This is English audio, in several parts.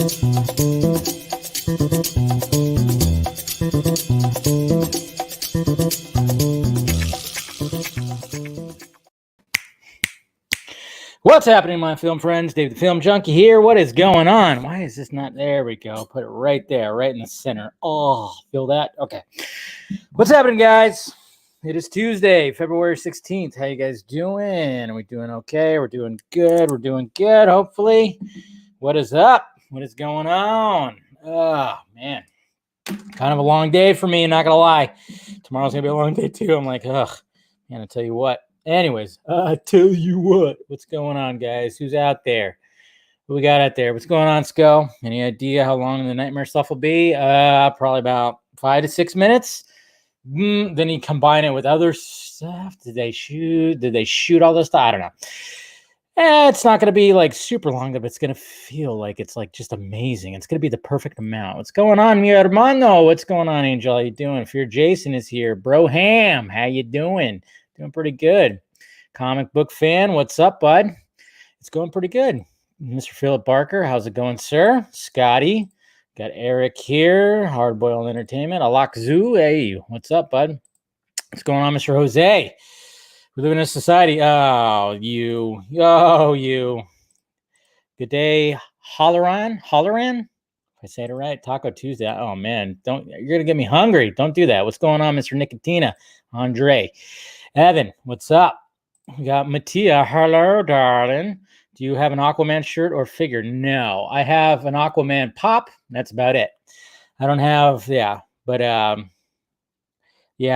What's happening, my film friends? Dave the Film Junkie here. What is going on? Why is this not? There we go. Put it right there, right in the center. Oh, feel that? Okay. What's happening, guys? It is Tuesday, February 16th. How you guys doing? Are we doing okay? We're doing good. We're doing good, hopefully. What is up? What is going on? Oh, man. Kind of a long day for me, not going to lie. Tomorrow's going to be a long day, too. I'm like, ugh. Man, I tell you what. Anyways, I tell you what. What's going on, guys? Who's out there? Who we got out there? What's going on, Sco? Any idea how long the nightmare stuff will be? Probably about 5 to 6 minutes. Then you combine it with other stuff. Did they shoot all this stuff? I don't know. It's not going to be like super long, but it's going to feel like it's like just amazing. It's going to be the perfect amount. What's going on, mi hermano? What's going on, Angel? How you doing? Fear Jason is here. Bro Ham, how you doing? Doing pretty good. Comic book fan, what's up, bud? It's going pretty good. Mr. Philip Barker, how's it going, sir? Scotty, got Eric here. Hardboiled Entertainment. Alakzu, hey, what's up, bud? What's going on, Mr. Jose? We live in a society. Oh, you. Good day, Holleran. If I say it right, Taco Tuesday. Oh man, you're gonna get me hungry. Don't do that. What's going on, Mr. Nicotina? Andre. Evan, what's up? We got Mattia. Hello, darling. Do you have an Aquaman shirt or figure? No, I have an Aquaman pop. That's about it. I don't have, I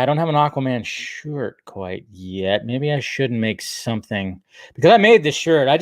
don't have an Aquaman shirt quite yet. Maybe I should make something because I made this shirt. I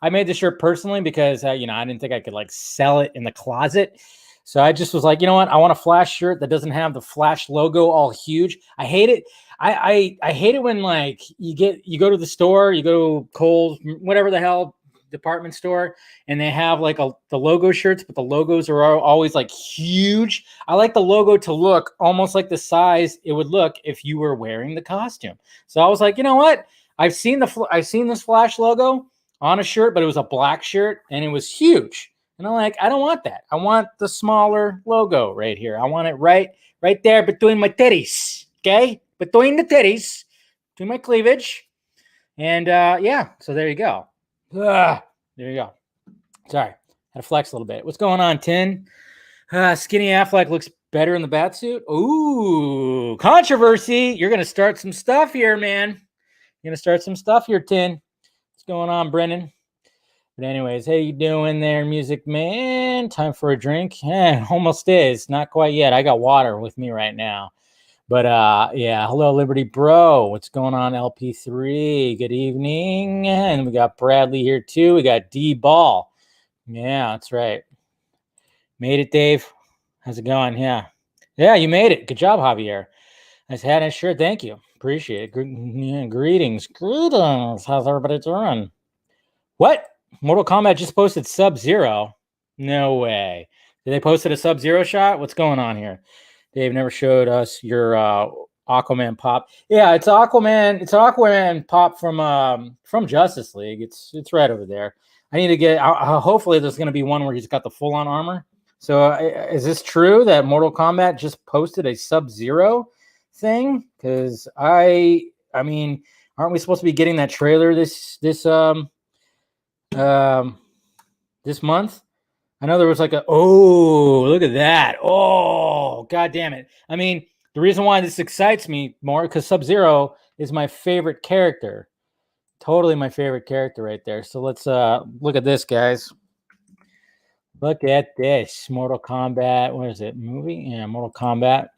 made the shirt personally because, I didn't think I could like sell it in the closet. So I just was like, you know what? I want a Flash shirt that doesn't have the Flash logo all huge. I hate it. I hate it when like you go to the store, you go to Kohl's, whatever the hell department store, and they have like the logo shirts, but the logos are always like huge. I like the logo to look almost like the size it would look if you were wearing the costume. So I was like, you know what? I've seen this Flash logo on a shirt, but it was a black shirt and it was huge. And I'm like, I don't want that. I want the smaller logo right here. I want it right there between my titties. Okay? Between the titties, between my cleavage. And so there you go. There you go. Sorry. Had to flex a little bit. What's going on, Tin? Skinny Affleck looks better in the Batsuit. Ooh, controversy. You're going to start some stuff here, man. You're going to start some stuff here, Tin. What's going on, Brennan? But anyways, how you doing there, music man? Time for a drink? Almost is. Not quite yet. I got water with me right now. But hello, Liberty Bro. What's going on, LP3? Good evening. And we got Bradley here too. We got D-Ball. Yeah, that's right. Made it, Dave. How's it going? Yeah, you made it. Good job, Javier. Nice hat and shirt. Thank you. Appreciate it. Greetings. How's everybody doing? What? Mortal Kombat just posted Subzero? No way. Did they posted a Subzero shot? What's going on here? Dave never showed us your Aquaman pop. Yeah, it's Aquaman. It's Aquaman pop from Justice League. It's right over there. I need to get. Hopefully, there's going to be one where he's got the full on armor. So, is this true that Mortal Kombat just posted a Subzero thing? Because I mean, aren't we supposed to be getting that trailer this month? I know there was like look at that. Oh, God damn it. I mean, the reason why this excites me more because Sub-Zero is my favorite character. Totally my favorite character right there. So let's look at this, guys. Look at this. Mortal Kombat. What is it? Movie? Yeah, Mortal Kombat.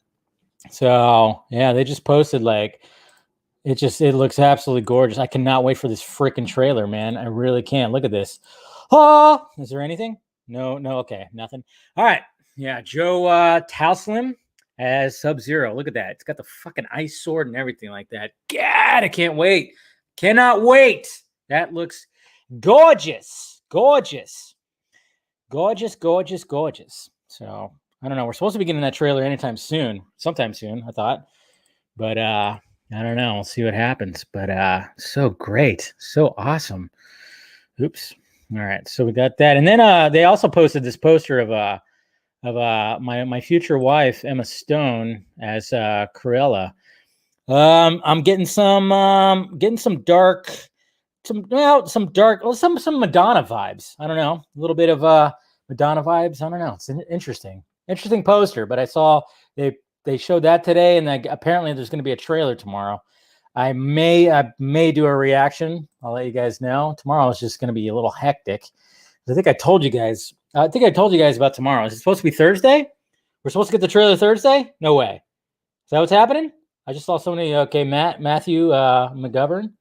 So, yeah, they just posted like it looks absolutely gorgeous. I cannot wait for this freaking trailer, man. I really can't. Look at this. Oh, is there anything? No, okay, nothing. All right, yeah, Joe Talslim as Sub-Zero. Look at that. It's got the fucking ice sword and everything like that. God, I can't wait. Cannot wait. That looks gorgeous. Gorgeous. So, I don't know. We're supposed to be getting that trailer sometime soon, I thought. But I don't know. We'll see what happens. But so great. So awesome. Oops. All right, so we got that, and then they also posted this poster of my future wife Emma Stone as Cruella. I'm getting some dark, some Madonna vibes. I don't know, a little bit of Madonna vibes. I don't know. It's an interesting poster. But I saw they showed that today, and apparently there's going to be a trailer tomorrow. I may do a reaction. I'll let you guys know. Tomorrow is just going to be a little hectic. I think I told you guys. About tomorrow. Is it supposed to be Thursday? We're supposed to get the trailer Thursday? No way. Is that what's happening? I just saw somebody. Okay, Matthew McGovern.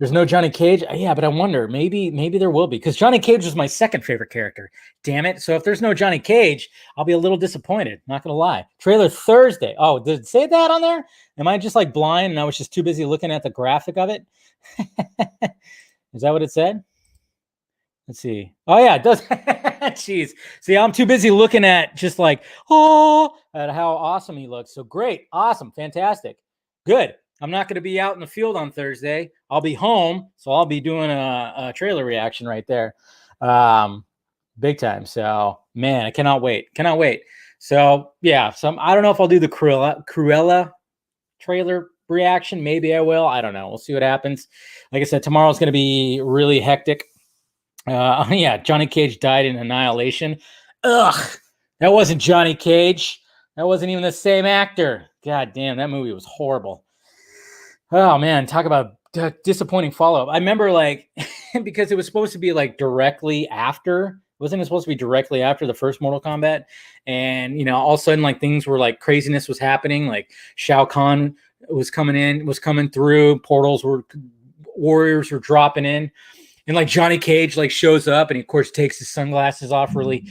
There's no Johnny Cage. Yeah, but I wonder. Maybe there will be, because Johnny Cage was my second favorite character. Damn it! So if there's no Johnny Cage, I'll be a little disappointed. Not gonna lie. Trailer Thursday. Oh, did it say that on there? Am I just like blind and I was just too busy looking at the graphic of it? Is that what it said? Let's see. Oh yeah, it does. Jeez. See, I'm too busy looking at just like, at how awesome he looks. So great, awesome, fantastic, good. I'm not going to be out in the field on Thursday. I'll be home, so I'll be doing a trailer reaction right there, big time. So man, I cannot wait. So yeah, I don't know if I'll do the Cruella trailer reaction. Maybe I will. I don't know. We'll see what happens. Like I said, tomorrow's going to be really hectic. Yeah, Johnny Cage died in Annihilation. Ugh, that wasn't Johnny Cage. That wasn't even the same actor. God damn, that movie was horrible. Oh man, talk about disappointing follow-up. I remember because it was supposed to be directly after. Wasn't it supposed to be directly after the first Mortal Kombat? And all of a sudden things were craziness was happening. Like Shao Kahn was coming through. Warriors were dropping in. And Johnny Cage shows up, and he of course takes his sunglasses off really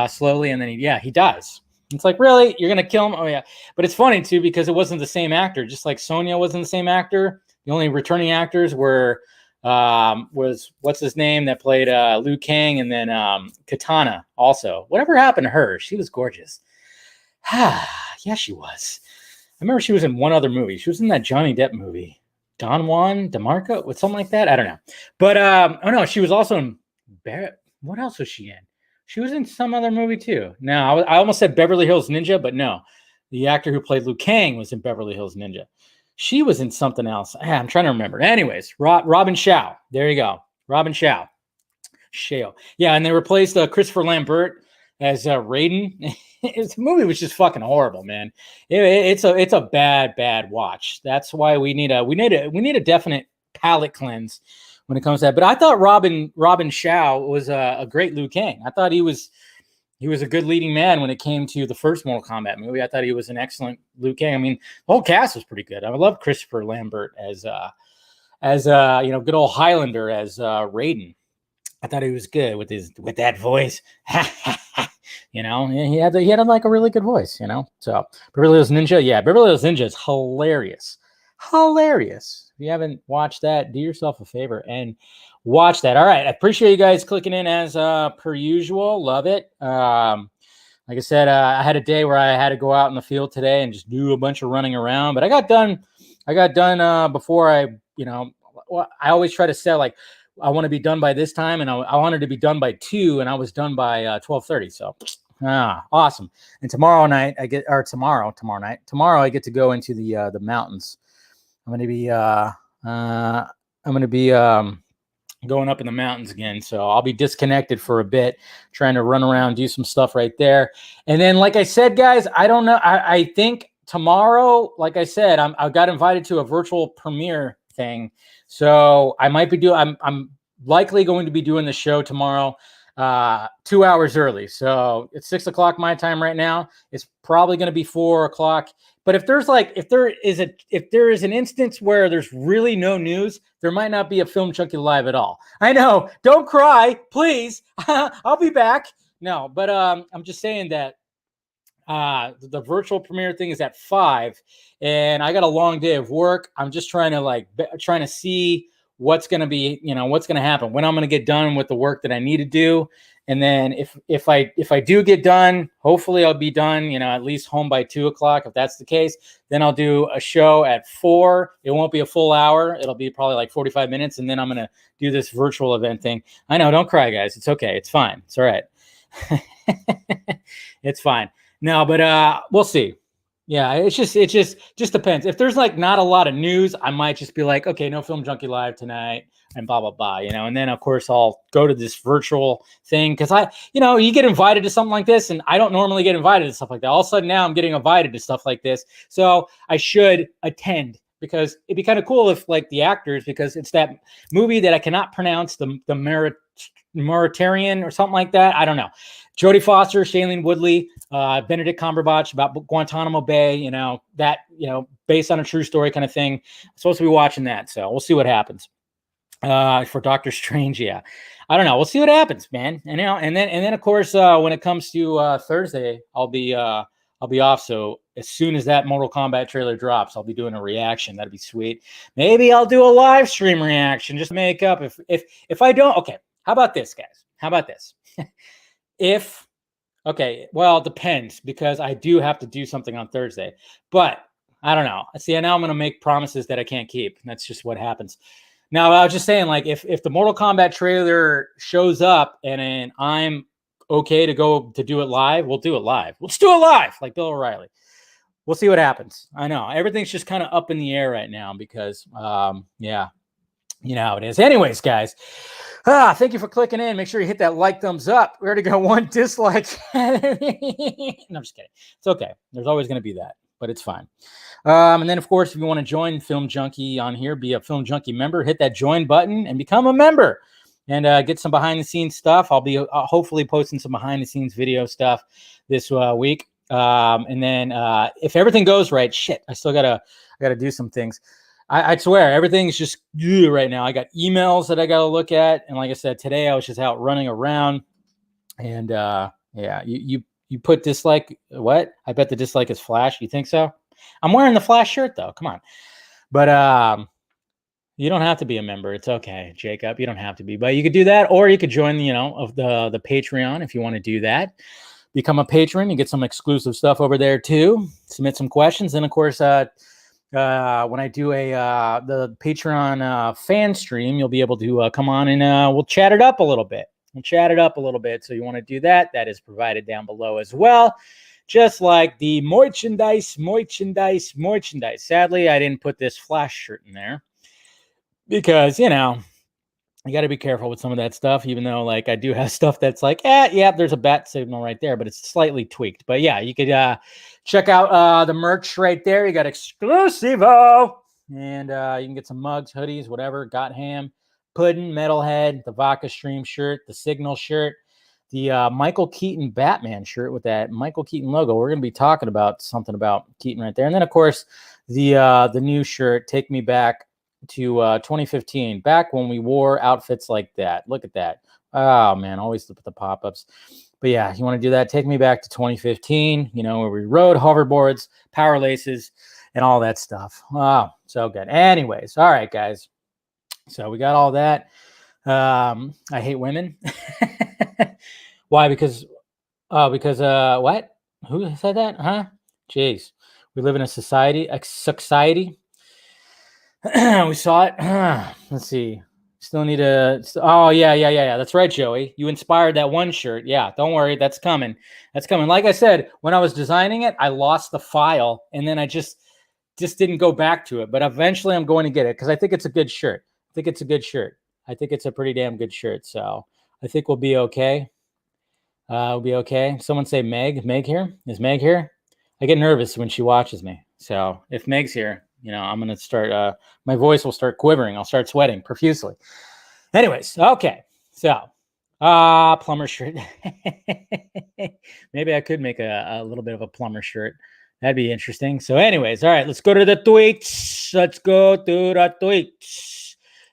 slowly, and then he dies. It's really, you're gonna kill him? Oh yeah. But it's funny too, because it wasn't the same actor. Just like Sonya wasn't the same actor. The only returning actors was what's his name that played Liu Kang, and then Katana also. Whatever happened to her? She was gorgeous. Yeah, she was. I remember she was in one other movie. She was in that Johnny Depp movie. Don Juan DeMarco with something like that. I don't know. But oh no, she was also in what else was she in? She was in some other movie too. No, I almost said Beverly Hills Ninja, but no. The actor who played Liu Kang was in Beverly Hills Ninja. She was in something else. I'm trying to remember. Anyways, Robin Shaw. There you go. Robin Shaw. Yeah, and they replaced Christopher Lambert as Raiden. The movie was just fucking horrible, man. It's a bad watch. That's why we need a definite palate cleanse when it comes to that. But I thought Robin Shaw was a great Liu Kang. I thought he was a good leading man when it came to the first Mortal Kombat movie. I thought he was an excellent Liu Kang. I mean, the whole cast was pretty good. I love Christopher Lambert as good old Highlander as Raiden. I thought he was good with that voice. He had a really good voice, So Beverly Hills Ninja, yeah, Beverly Hills Ninja is hilarious. If you haven't watched that, do yourself a favor and watch that. All right, I appreciate you guys clicking in as per usual. Love it. Like I said, I had a day where I had to go out in the field today and just do a bunch of running around, but I got done before I always try to set I want to be done by this time, and I wanted to be done by 2, and I was done by 12:30. So, awesome. And tomorrow I get to go into the mountains. I'm going to be going up in the mountains again. So I'll be disconnected for a bit, trying to run around, do some stuff right there. And then, like I said, guys, I don't know. I think tomorrow, like I said, I got invited to a virtual premiere thing. So I might be I'm likely going to be doing the show tomorrow 2 hours early. So it's 6 o'clock my time right now. It's probably going to be 4 o'clock. But if there is an instance where there's really no news, there might not be a Film Chunky Live at all. I know. Don't cry, please. I'll be back. No, but I'm just saying that the virtual premiere thing is at 5, and I got a long day of work. I'm just trying to see what's going to be, what's going to happen, when I'm going to get done with the work that I need to do. And then if I do get done, hopefully I'll be done, at least home by 2:00. If that's the case, then I'll do a show at 4. It won't be a full hour. It'll be probably like 45 minutes. And then I'm going to do this virtual event thing. I know. Don't cry, guys. It's okay. It's fine. It's all right. It's fine. No, but we'll see. Yeah, it just depends. If there's like not a lot of news, I might just be like, okay, no Film Junkie Live tonight and blah, blah, blah, and then of course I'll go to this virtual thing. Cause you get invited to something like this, and I don't normally get invited to stuff like that. All of a sudden now I'm getting invited to stuff like this. So I should attend, because it'd be kind of cool if like the actors, because it's that movie that I cannot pronounce, the Mauritarian or something like that. I don't know. Jodie Foster, Shailene Woodley, Benedict Cumberbatch, about Guantanamo Bay, that, based on a true story kind of thing. I'm supposed to be watching that. So we'll see what happens. For Doctor Strange. Yeah. I don't know. We'll see what happens, man. And then of course, when it comes to Thursday, I'll be off. So as soon as that Mortal Kombat trailer drops, I'll be doing a reaction. That'd be sweet. Maybe I'll do a live stream reaction just to make up. If I don't, okay. How about this, guys? How about this? Okay, well, it depends, because I do have to do something on Thursday, but I don't know. See, now I'm going to make promises that I can't keep. That's just what happens. Now, I was just saying, like, if the Mortal Kombat trailer shows up and I'm okay to go to do it live, we'll do it live. Let's do it live, like Bill O'Reilly. We'll see what happens. I know everything's just kind of up in the air right now because, yeah, you know how it is. Anyways, guys, thank you for clicking in. Make sure you hit that like, thumbs up. We already got one dislike. No, I'm just kidding. It's okay. There's always going to be that, but it's fine. And then, of course, if you want to join Film Junkie on here, be a Film Junkie member, hit that join button and become a member and get some behind-the-scenes stuff. I'll be hopefully posting some behind-the-scenes video stuff this week. And then if everything goes right, shit, I still gotta do some things. I swear, everything's just right now. I got emails that I got to look at. And like I said, today I was just out running around. And yeah, you put dislike. What? I bet the dislike is Flash. You think so? I'm wearing the Flash shirt, though. Come on. But you don't have to be a member. It's okay, Jacob. You don't have to be. But you could do that, or you could join, of the Patreon if you want to do that. Become a patron and get some exclusive stuff over there, too. Submit some questions. And, of course, when I do the Patreon fan stream, you'll be able to come on and we'll chat it up a little bit. So you want to do that? That is provided down below as well. Just like the merchandise. Sadly, I didn't put this Flash shirt in there because, you got to be careful with some of that stuff, even though like I do have stuff that's like, yeah, there's a bat signal right there, but it's slightly tweaked. But yeah, you could check out the merch right there. You got Exclusivo, and you can get some mugs, hoodies, whatever. Got Ham, Puddin, Metalhead, the Vodka Stream shirt, the Signal shirt, the Michael Keaton Batman shirt with that Michael Keaton logo. We're going to be talking about something about Keaton right there. And then, of course, the new shirt, Take Me Back to 2015, back when we wore outfits like that. Look at that. Oh, man, always look at the pop-ups. But yeah, you want to do that, take me back to 2015, where we rode hoverboards, power laces, and all that stuff. Wow, so good. Anyways, all right, guys. So we got all that. I hate women. Why? Because what? Who said that? Huh? Jeez. We live in a society. We saw it. Let's see. Still need to. Oh, yeah. That's right, Joey. You inspired that one shirt. Yeah, don't worry. That's coming. Like I said, when I was designing it, I lost the file, and then I just didn't go back to it. But eventually, I'm going to get it because I think it's a good shirt. I think it's a pretty damn good shirt. So I think we'll be okay. We'll be okay. Someone say Meg. Meg here? Is Meg here? I get nervous when she watches me. So if Meg's here, I'm going to start, my voice will start quivering. I'll start sweating profusely. Anyways, okay. So, plumber shirt. Maybe I could make a little bit of a plumber shirt. That'd be interesting. So anyways, all right, let's go to the tweets.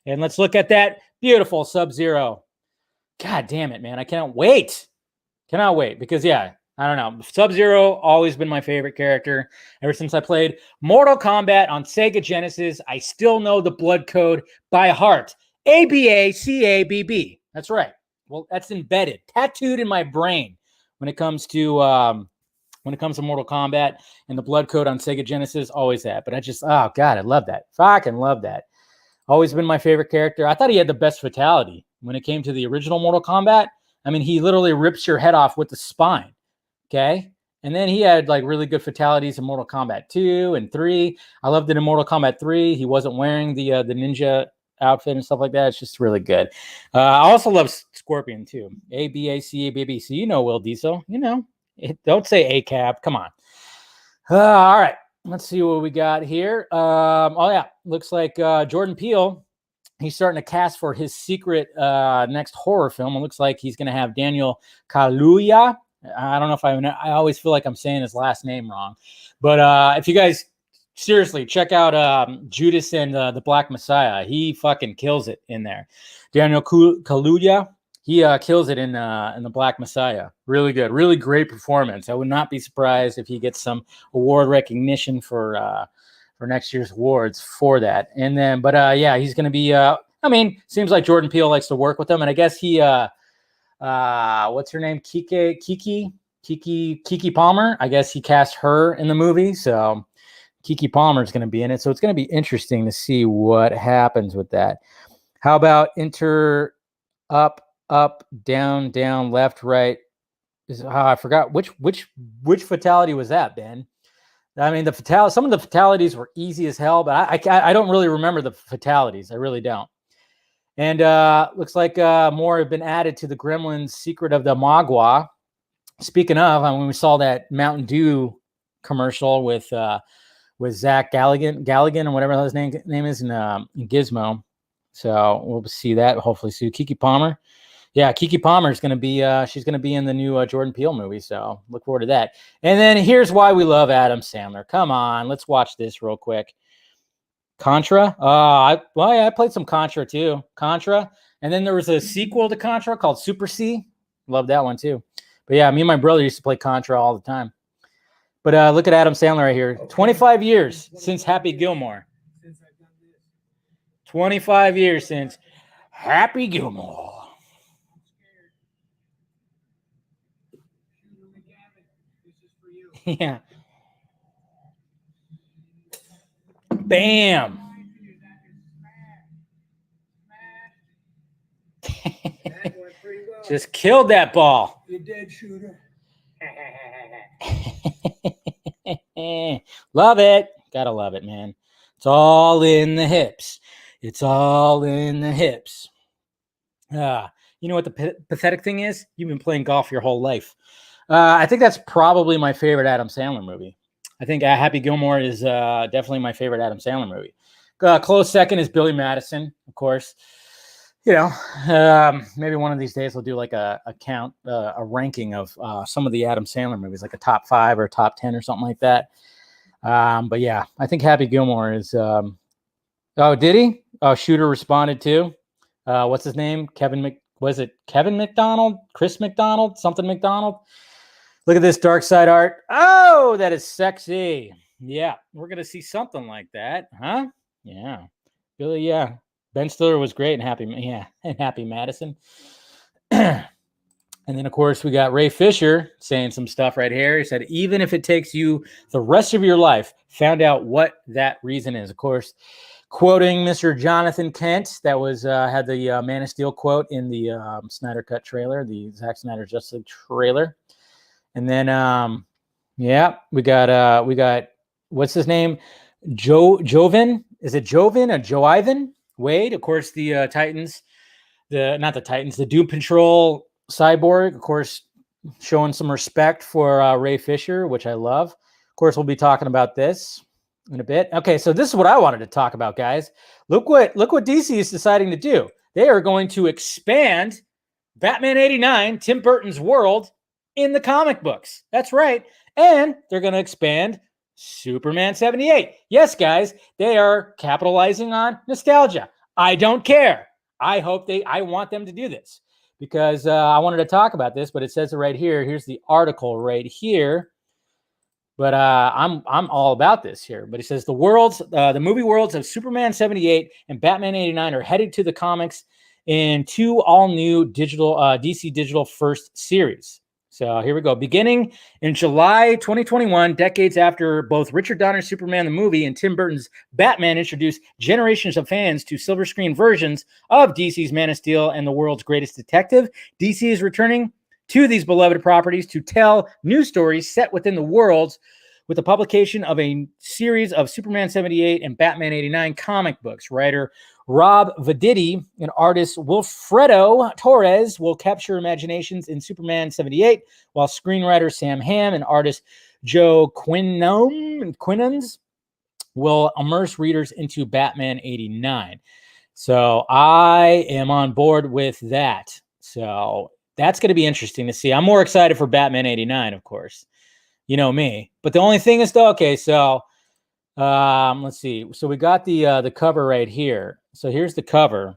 And let's look at that beautiful Subzero. God damn it, man. I cannot wait. Because, yeah, I don't know. Subzero always been my favorite character ever since I played Mortal Kombat on Sega Genesis. I still know the blood code by heart. ABACABB. That's right. Well, that's embedded, tattooed in my brain when it comes to Mortal Kombat, and the blood code on Sega Genesis. Always that. But oh God, I love that. Fucking love that. Always been my favorite character. I thought he had the best fatality when it came to the original Mortal Kombat. I mean, he literally rips your head off with the spine. Okay. And then he had like really good fatalities in Mortal Kombat 2 and 3. I loved it in Mortal Kombat 3. He wasn't wearing the ninja outfit and stuff like that. It's just really good. I also love Scorpion too. ABACABB. So you know Will Diesel. You know. Don't say ACAB. Come on. All right. Let's see what we got here. Oh, yeah. Looks like Jordan Peele, he's starting to cast for his secret next horror film. It looks like he's going to have Daniel Kaluuya. I don't know if I always feel like I'm saying his last name wrong. But if you guys seriously check out Judas and the Black Messiah, he fucking kills it in there. Daniel Kaluuya, he kills it in the Black Messiah. Really good, really great performance. I would not be surprised if he gets some award recognition for next year's awards for that. And then, but yeah, he's going to be. I mean, seems like Jordan Peele likes to work with him, and I guess he. What's her name? Kiki Palmer. I guess he cast her in the movie, so Kiki Palmer is going to be in it. So it's going to be interesting to see what happens with that. How about up, down, left, right? I forgot which fatality was that, Ben? I mean, some of the fatalities were easy as hell, but I don't really remember the fatalities. I really don't. And looks like more have been added to the Gremlins Secret of the Magua. Speaking of, when we saw that Mountain Dew commercial with Zach Galligan or whatever his name is in Gizmo. So we'll see that hopefully soon. Kiki Palmer. Yeah, Kiki Palmer is going to be, she's going to be in the new Jordan Peele movie. So look forward to that. And then here's why we love Adam Sandler. Come on, let's watch this real quick. Contra. I played some Contra too. Contra. And then there was a sequel to Contra called Super C. Love that one too. But yeah, me and my brother used to play Contra all the time. But look at Adam Sandler right here. 25 years since Happy Gilmore. 25 years since Happy Gilmore. Yeah. Bam. Just killed that ball. You dead shooter. Love it. Gotta love it, man. It's all in the hips. It's all in the hips. You know what the pathetic thing is? You've been playing golf your whole life. I think that's probably my favorite Adam Sandler movie. I think Happy Gilmore is definitely my favorite Adam Sandler movie. Close second is Billy Madison, of course. You know, maybe one of these days we'll do like a count, a ranking of some of the Adam Sandler movies, like a top 5 or top 10 or something like that. But yeah, I think Happy Gilmore is. Oh, did he? Oh, Shooter responded too. What's his name? Was it Kevin McDonald? Chris McDonald? Something McDonald? Look at this dark side art. Oh, that is sexy. Yeah, we're gonna see something like that, huh? Yeah, Billy. Yeah, Ben Stiller was great and Happy Madison. And then, of course, we got Ray Fisher saying some stuff right here. He said, even if it takes you the rest of your life, found out what that reason is. Of course, quoting Mr. Jonathan Kent, that was had the Man of Steel quote in the Snyder Cut trailer, the Zack Snyder Justice League trailer. And then, yeah, we got what's his name? Joven? Is it Joven or Joe Ivan Wade? Of course, the Titans, the Doom Patrol Cyborg, of course, showing some respect for Ray Fisher, which I love. Of course, we'll be talking about this in a bit. Okay, so this is what I wanted to talk about, guys. Look what DC is deciding to do. They are going to expand Batman 89, Tim Burton's world, in the comic books. That's right. And they're going to expand Superman 78. Yes, guys, they are capitalizing on nostalgia. I don't care. I want them to do this because I wanted to talk about this, but it says it right here. Here's the article right here. But I'm all about this here. But he says the movie worlds of Superman 78 and Batman 89 are headed to the comics in 2 all-new digital DC digital first series. So here we go. Beginning in July 2021, decades after both Richard Donner's Superman the movie and Tim Burton's Batman introduced generations of fans to silver screen versions of DC's Man of Steel and the world's greatest detective, DC is returning to these beloved properties to tell new stories set within the worlds with the publication of a series of Superman 78 and Batman 89 comic books. Writer Rob Venditti and artist Wilfredo Torres will capture imaginations in Superman 78, while screenwriter Sam Hamm and artist Joe Quinons will immerse readers into Batman 89. So I am on board with that. So that's going to be interesting to see. I'm more excited for Batman 89, of course. You know me. But the only thing is, though, okay, so let's see. So we got the cover right here. So here's the cover.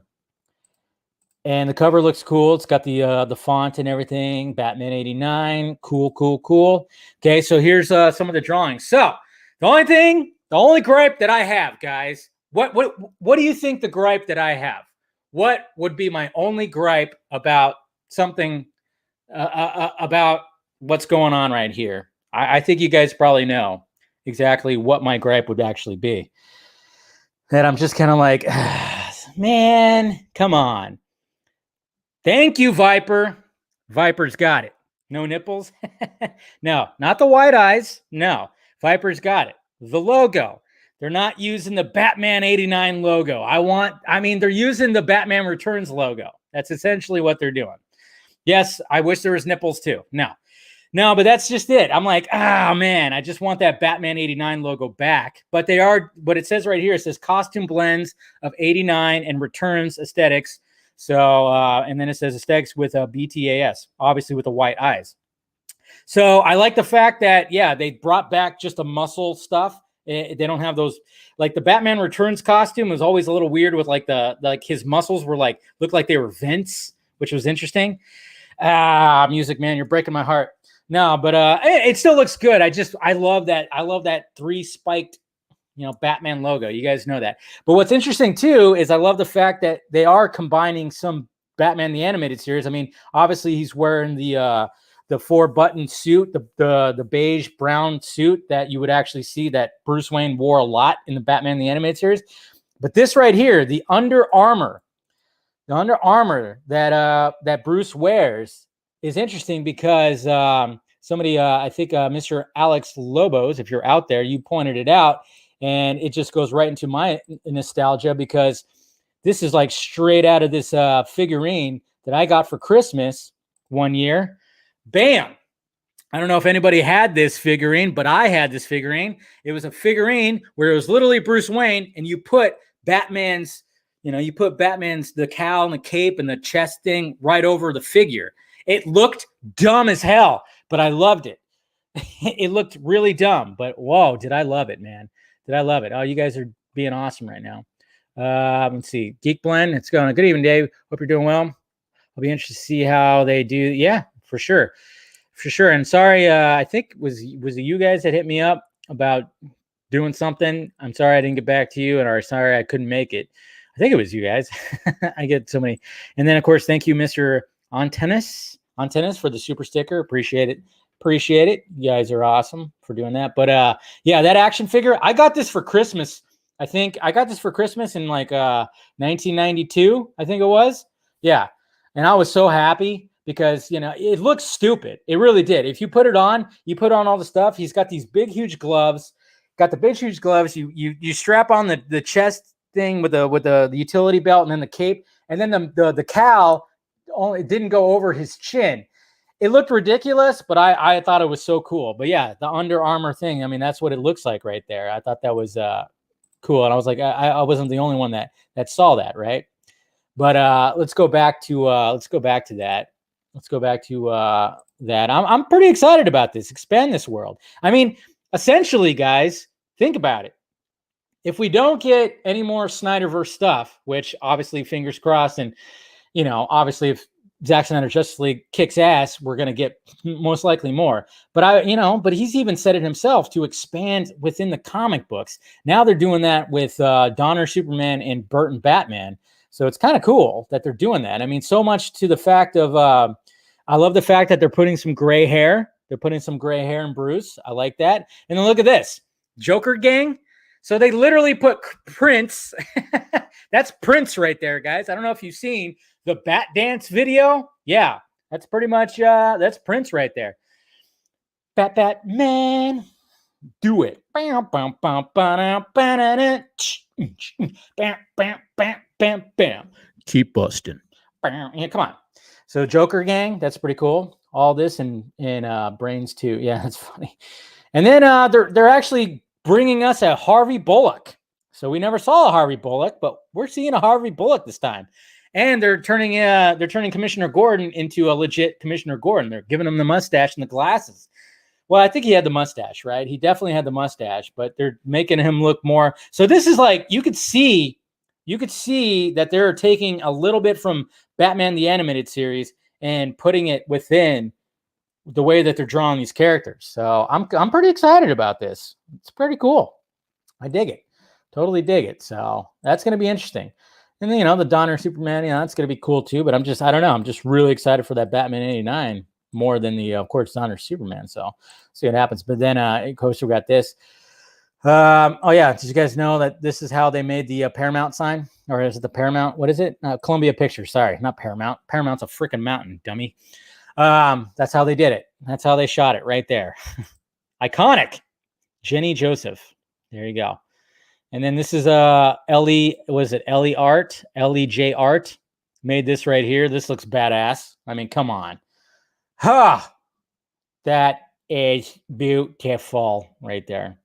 And the cover looks cool. It's got the font and everything. Batman 89. Cool. Okay, so here's some of the drawings. So the only gripe that I have, guys, what do you think the gripe that I have? What would be my only gripe about something about what's going on right here? I think you guys probably know exactly what my gripe would actually be. That I'm just kind of like, man, come on. Thank you, Viper. Viper's got it. No nipples? No, not the white eyes. No, Viper's got it. The logo. They're not using the Batman 89 logo. They're using the Batman Returns logo. That's essentially what they're doing. Yes, I wish there was nipples too. No, but that's just it. I'm like, man, I just want that Batman 89 logo back. But it says right here, it says costume blends of 89 and Returns aesthetics. So, and then it says aesthetics with a BTAS, obviously with the white eyes. So I like the fact that, they brought back just the muscle stuff. They don't have those, like the Batman Returns costume was always a little weird with like his muscles were looked like they were vents, which was interesting. Music, man, you're breaking my heart. No, but it still looks good. I love that. I love that 3 spiked, Batman logo. You guys know that. But what's interesting too is I love the fact that they are combining some Batman the Animated Series. I mean, obviously he's wearing the 4-button suit, the beige brown suit that you would actually see that Bruce Wayne wore a lot in the Batman the Animated Series. But this right here, the Under Armour that Bruce wears is interesting because somebody, I think Mr. Alex Lobos, if you're out there, you pointed it out, and it just goes right into my nostalgia because this is like straight out of this figurine that I got for Christmas one year. Bam! I don't know if anybody had this figurine, but I had this figurine. It was a figurine where it was literally Bruce Wayne, and you put Batman's, the cowl and the cape and the chest thing right over the figure. It looked dumb as hell, but I loved it. It looked really dumb, but whoa, did I love it, man. Did I love it? Oh, you guys are being awesome right now. Let's see. Geek Blend, it's going. Good evening, Dave. Hope you're doing well. I'll be interested to see how they do. Yeah, for sure. And sorry, I think was it you guys that hit me up about doing something? I'm sorry I didn't get back to you, and sorry I couldn't make it. I think it was you guys. I get so many. And then, of course, thank you, Mr. Antennas for the super sticker. Appreciate it. You guys are awesome for doing that. But that action figure, I got this for Christmas. I think I got this for Christmas in 1992, I think it was. Yeah. And I was so happy because, it looks stupid. It really did. If you put it on, you put on all the stuff. He's got these big, huge gloves. You strap on the chest thing with the utility belt and then the cape. And then the cowl only didn't go over his chin. It looked ridiculous, but I thought it was so cool. But yeah, the Under Armour thing, I mean, that's what it looks like right there. I thought that was cool. And I was like, I wasn't the only one that saw that, right? But let's go back to that. I'm pretty excited about this. Expand this world. I mean, essentially, guys, think about it. If we don't get any more Snyderverse stuff, which obviously fingers crossed, and obviously if Zack Snyder's Justice League kicks ass, we're going to get most likely more. But but he's even said it himself to expand within the comic books. Now they're doing that with Donner Superman and Burton Batman. So it's kind of cool that they're doing that. I mean, so much to the fact of, I love the fact that they're putting some gray hair. They're putting some gray hair in Bruce. I like that. And then look at this, Joker gang. So they literally put Prince. That's Prince right there, guys. I don't know if you've seen the Bat Dance video. Yeah, that's pretty much, that's Prince right there. Batman, do it. Bam, bam, bam, bam, bam, bam, bam. Keep busting. Yeah, come on. So Joker gang, that's pretty cool. All this in Brains too. Yeah, that's funny. And then they're actually bringing us a Harvey Bullock. So we never saw a Harvey Bullock, but we're seeing a Harvey Bullock this time. And they're turning Commissioner Gordon into a legit Commissioner Gordon. They're giving him the mustache and the glasses. Well, I think he had the mustache, right? He definitely had the mustache, but they're making him look more. So this is like, you could see that they're taking a little bit from Batman the Animated Series and putting it within the way that they're drawing these characters. So I'm pretty excited about this. It's pretty cool. I dig it. Totally dig it. So that's going to be interesting. And then, the Donner Superman, that's going to be cool too. But I don't know. I'm just really excited for that Batman 89 more than the, of course, Donner Superman. So see what happens. But then, of course, we got this. Oh yeah, did you guys know that this is how they made the Paramount sign? Or is it the Paramount? What is it? Columbia Pictures. Sorry, not Paramount. Paramount's a freaking mountain, dummy. That's how they did it. That's how they shot it right there. Iconic. Jenny Joseph. There you go. And then this is Ellie. Was it Ellie Art? Ellie Art made this right here. This looks badass. I mean, come on. That is beautiful right there.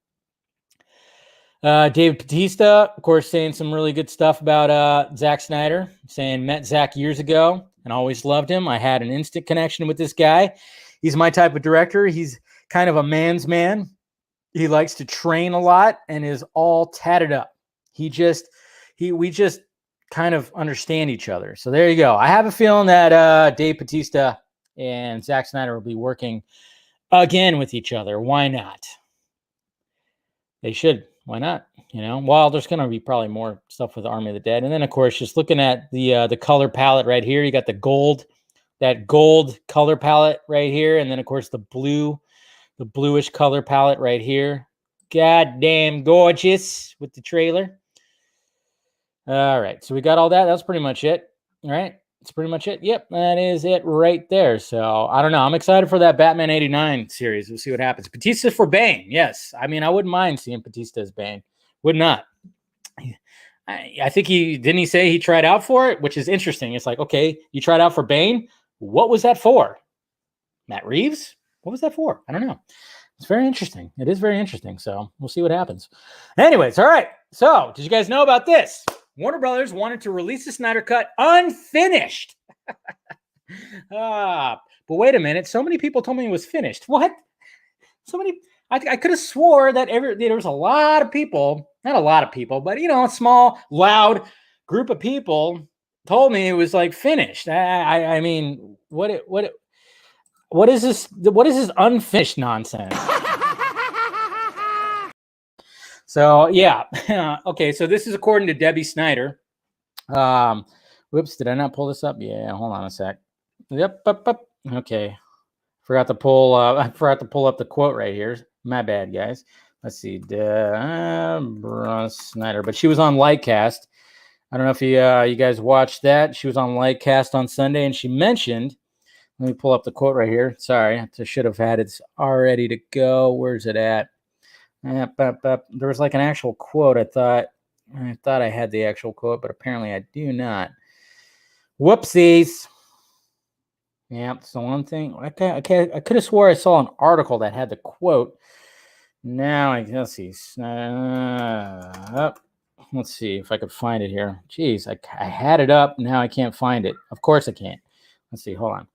David Bautista, of course, saying some really good stuff about Zack Snyder, saying met Zack years ago and always loved him. I had an instant connection with this guy. He's my type of director. He's kind of a man's man. He likes to train a lot and is all tatted up. We just kind of understand each other. So there you go. I have a feeling that Dave Bautista and Zack Snyder will be working again with each other. Why not? They should. Why not? Well, there's going to be probably more stuff with Army of the Dead. And then, of course, just looking at the color palette right here, you got the gold, that gold color palette right here. And then, of course, the bluish color palette right here. Goddamn gorgeous with the trailer. All right. So we got all that. That's pretty much it. All right. That's pretty much it. Yep. That is it right there. So I don't know. I'm excited for that Batman 89 series. We'll see what happens. Batista for Bane. Yes. I mean, I wouldn't mind seeing Batista as Bane. Would not. I think he say he tried out for it, which is interesting. It's like, okay, you tried out for Bane. What was that for? Matt Reeves? What was that for? I don't know. It's very interesting. It is very interesting. So we'll see what happens. Anyways, all right. So did you guys know about this? Warner Brothers wanted to release the Snyder Cut unfinished. But wait a minute. So many people told me it was finished. What? I could have swore that there was a lot of people, not a lot of people, but a small, loud group of people told me it was like finished. I mean, what is this? What is this unfinished nonsense? So yeah, okay. So this is according to Debbie Snyder. Whoops, did I not pull this up? Yeah, hold on a sec. Yep. Okay, forgot to pull. I forgot to pull up the quote right here. My bad, guys. Let's see, Deborah Snyder, but she was on Lightcast. I don't know if you guys watched that. She was on Lightcast on Sunday, and she mentioned. Let me pull up the quote right here. Sorry, I should have had it all ready to go. Where's it at? There was like an actual quote. I thought I had the actual quote, but apparently I do not. Whoopsies. Yeah, so one thing. I could have swore I saw an article that had the quote. Now I can see. Let's see if I could find it here. Jeez, I had it up. Now I can't find it. Of course I can't. Let's see. Hold on.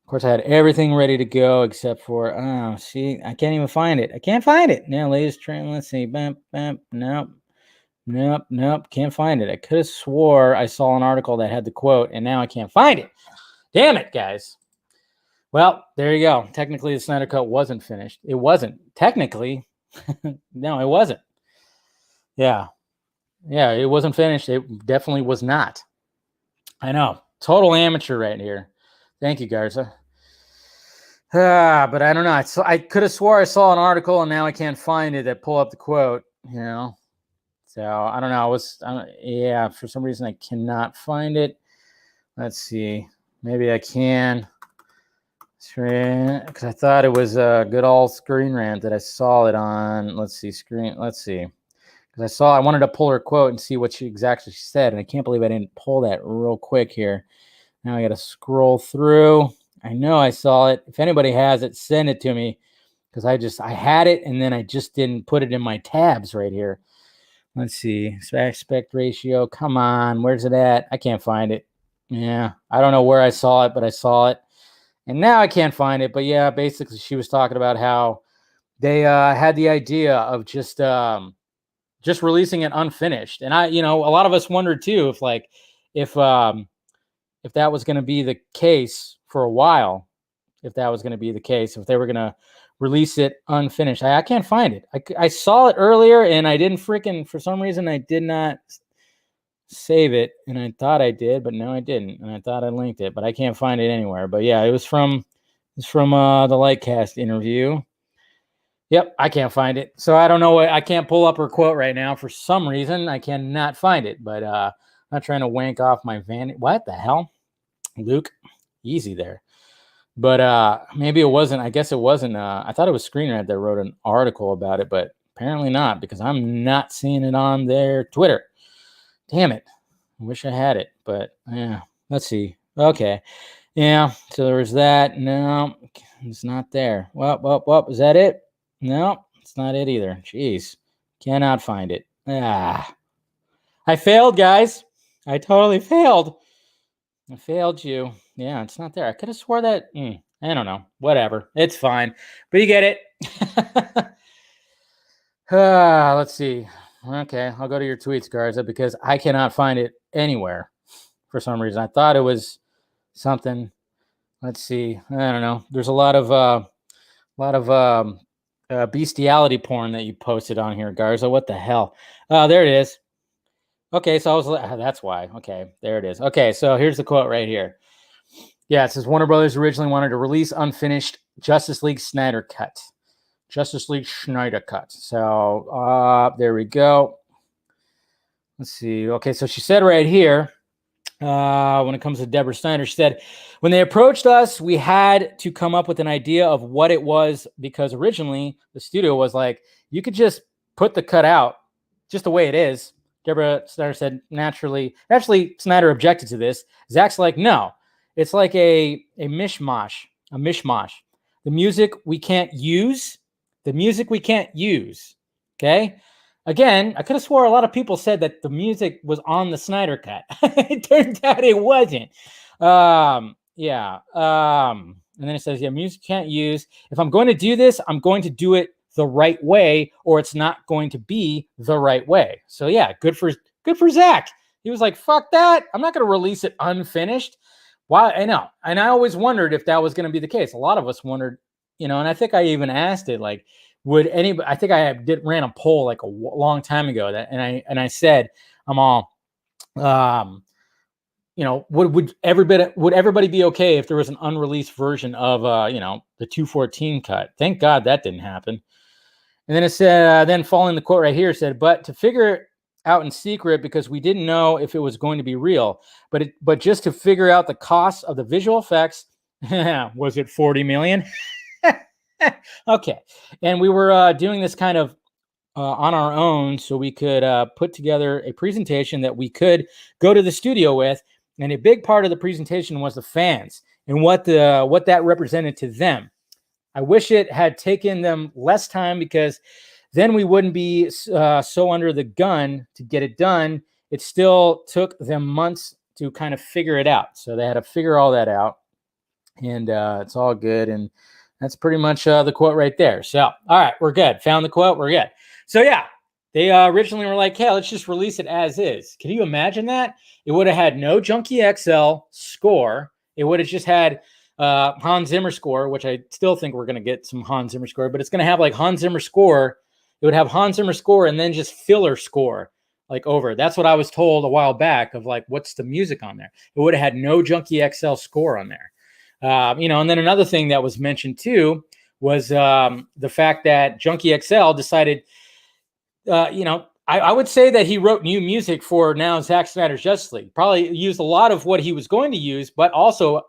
Of course, I had everything ready to go except for, see, I can't even find it. I can't find it. Now, latest trend, let's see. Nope. Nope. Can't find it. I could have swore I saw an article that had the quote, and now I can't find it. Damn it, guys. Well, there you go. Technically, the Snyder Cut wasn't finished. It wasn't. Technically. No, it wasn't. Yeah, it wasn't finished. It definitely was not. I know. Total amateur right here. Thank you, Garza. But I don't know. I could have swore I saw an article, and now I can't find it that pull up the quote, So I don't know. For some reason I cannot find it. Let's see. Maybe I can. Because I thought it was a good old Screen Rant that I saw it on. Let's see. Because I wanted to pull her quote and see what she exactly said, and I can't believe I didn't pull that real quick here. Now I got to scroll through. I know I saw it. If anybody has it, send it to me, because I had it, and then I just didn't put it in my tabs right here. Let's see. Aspect ratio. Come on. Where's it at? I can't find it. Yeah. I don't know where I saw it, but I saw it. And now I can't find it. But yeah, basically she was talking about how they had the idea of just releasing it unfinished. And a lot of us wondered too if that was going to be the case for a while, if they were going to release it unfinished. I can't find it. I saw it earlier, and I didn't for some reason, I did not save it, and I thought I did, but no, I didn't. And I thought I linked it, but I can't find it anywhere. But yeah, it was from the Lightcast interview. Yep, I can't find it. So I don't know. I can't pull up her quote right now for some reason. I cannot find it, but I'm not trying to wank off my vanity. What the hell? Luke, easy there. But maybe it wasn't. I guess it wasn't. I thought it was Screen Rant that wrote an article about it, but apparently not, because I'm not seeing it on their Twitter. Damn it. I wish I had it, but yeah. Let's see. Okay. Yeah, so there was that. No, it's not there. Well, is that it? No, it's not it either. Jeez. Cannot find it. I failed, guys. I totally failed. I failed you. Yeah, it's not there. I could have swore that. I don't know. Whatever. It's fine. But you get it. Let's see. Okay, I'll go to your tweets, Garza, because I cannot find it anywhere for some reason. I thought it was something. Let's see. I don't know. There's a lot of bestiality porn that you posted on here, Garza. What the hell? There it is. Okay, so that's why. Okay, there it is. Okay, so here's the quote right here. Yeah, it says Warner Brothers originally wanted to release unfinished Justice League Snyder Cut. So there we go. Let's see. Okay, so she said right here, when it comes to Deborah Snyder, she said, when they approached us, we had to come up with an idea of what it was, because originally the studio was like, you could just put the cut out just the way it is. Deborah Snyder said, naturally, Snyder objected to this. Zack's like, no, it's like a mishmash. The music we can't use. Okay. Again, I could have swore a lot of people said that the music was on the Snyder Cut. It turns out it wasn't. And then it says, music can't use. If I'm going to do this, I'm going to do it the right way, or it's not going to be the right way. So yeah, good for Zack. He was like, fuck that. I'm not going to release it unfinished. Why? I know. And I always wondered if that was going to be the case. A lot of us wondered, and I think I even asked it, like, would anybody, I think I ran a poll like a long time ago and I said, I'm all, would everybody be okay if there was an unreleased version of, the 214 cut? Thank God that didn't happen. And then it said, then following the quote right here said, but to figure it out in secret, because we didn't know if it was going to be real, but just to figure out the cost of the visual effects. Was it 40 million? Okay. And we were doing this kind of on our own, so we could put together a presentation that we could go to the studio with. And a big part of the presentation was the fans and what that represented to them. I wish it had taken them less time, because then we wouldn't be so under the gun to get it done. It still took them months to kind of figure it out. So they had to figure all that out, and it's all good. And that's pretty much the quote right there. So, all right, we're good. Found the quote. We're good. So yeah, They originally were like, hey, let's just release it as is. Can you imagine that? It would have had no Junkie XL score. It would have just had Hans Zimmer score, which I still think we're going to get some Hans Zimmer score, but it's going to have like Hans Zimmer score. It would have Hans Zimmer score and then just filler score like over. That's what I was told a while back of like, what's the music on there? It would have had no Junkie XL score on there. And then another thing that was mentioned too was the fact that Junkie XL decided, I would say that he wrote new music for now Zack Snyder's Justice League. Probably used a lot of what he was going to use, but also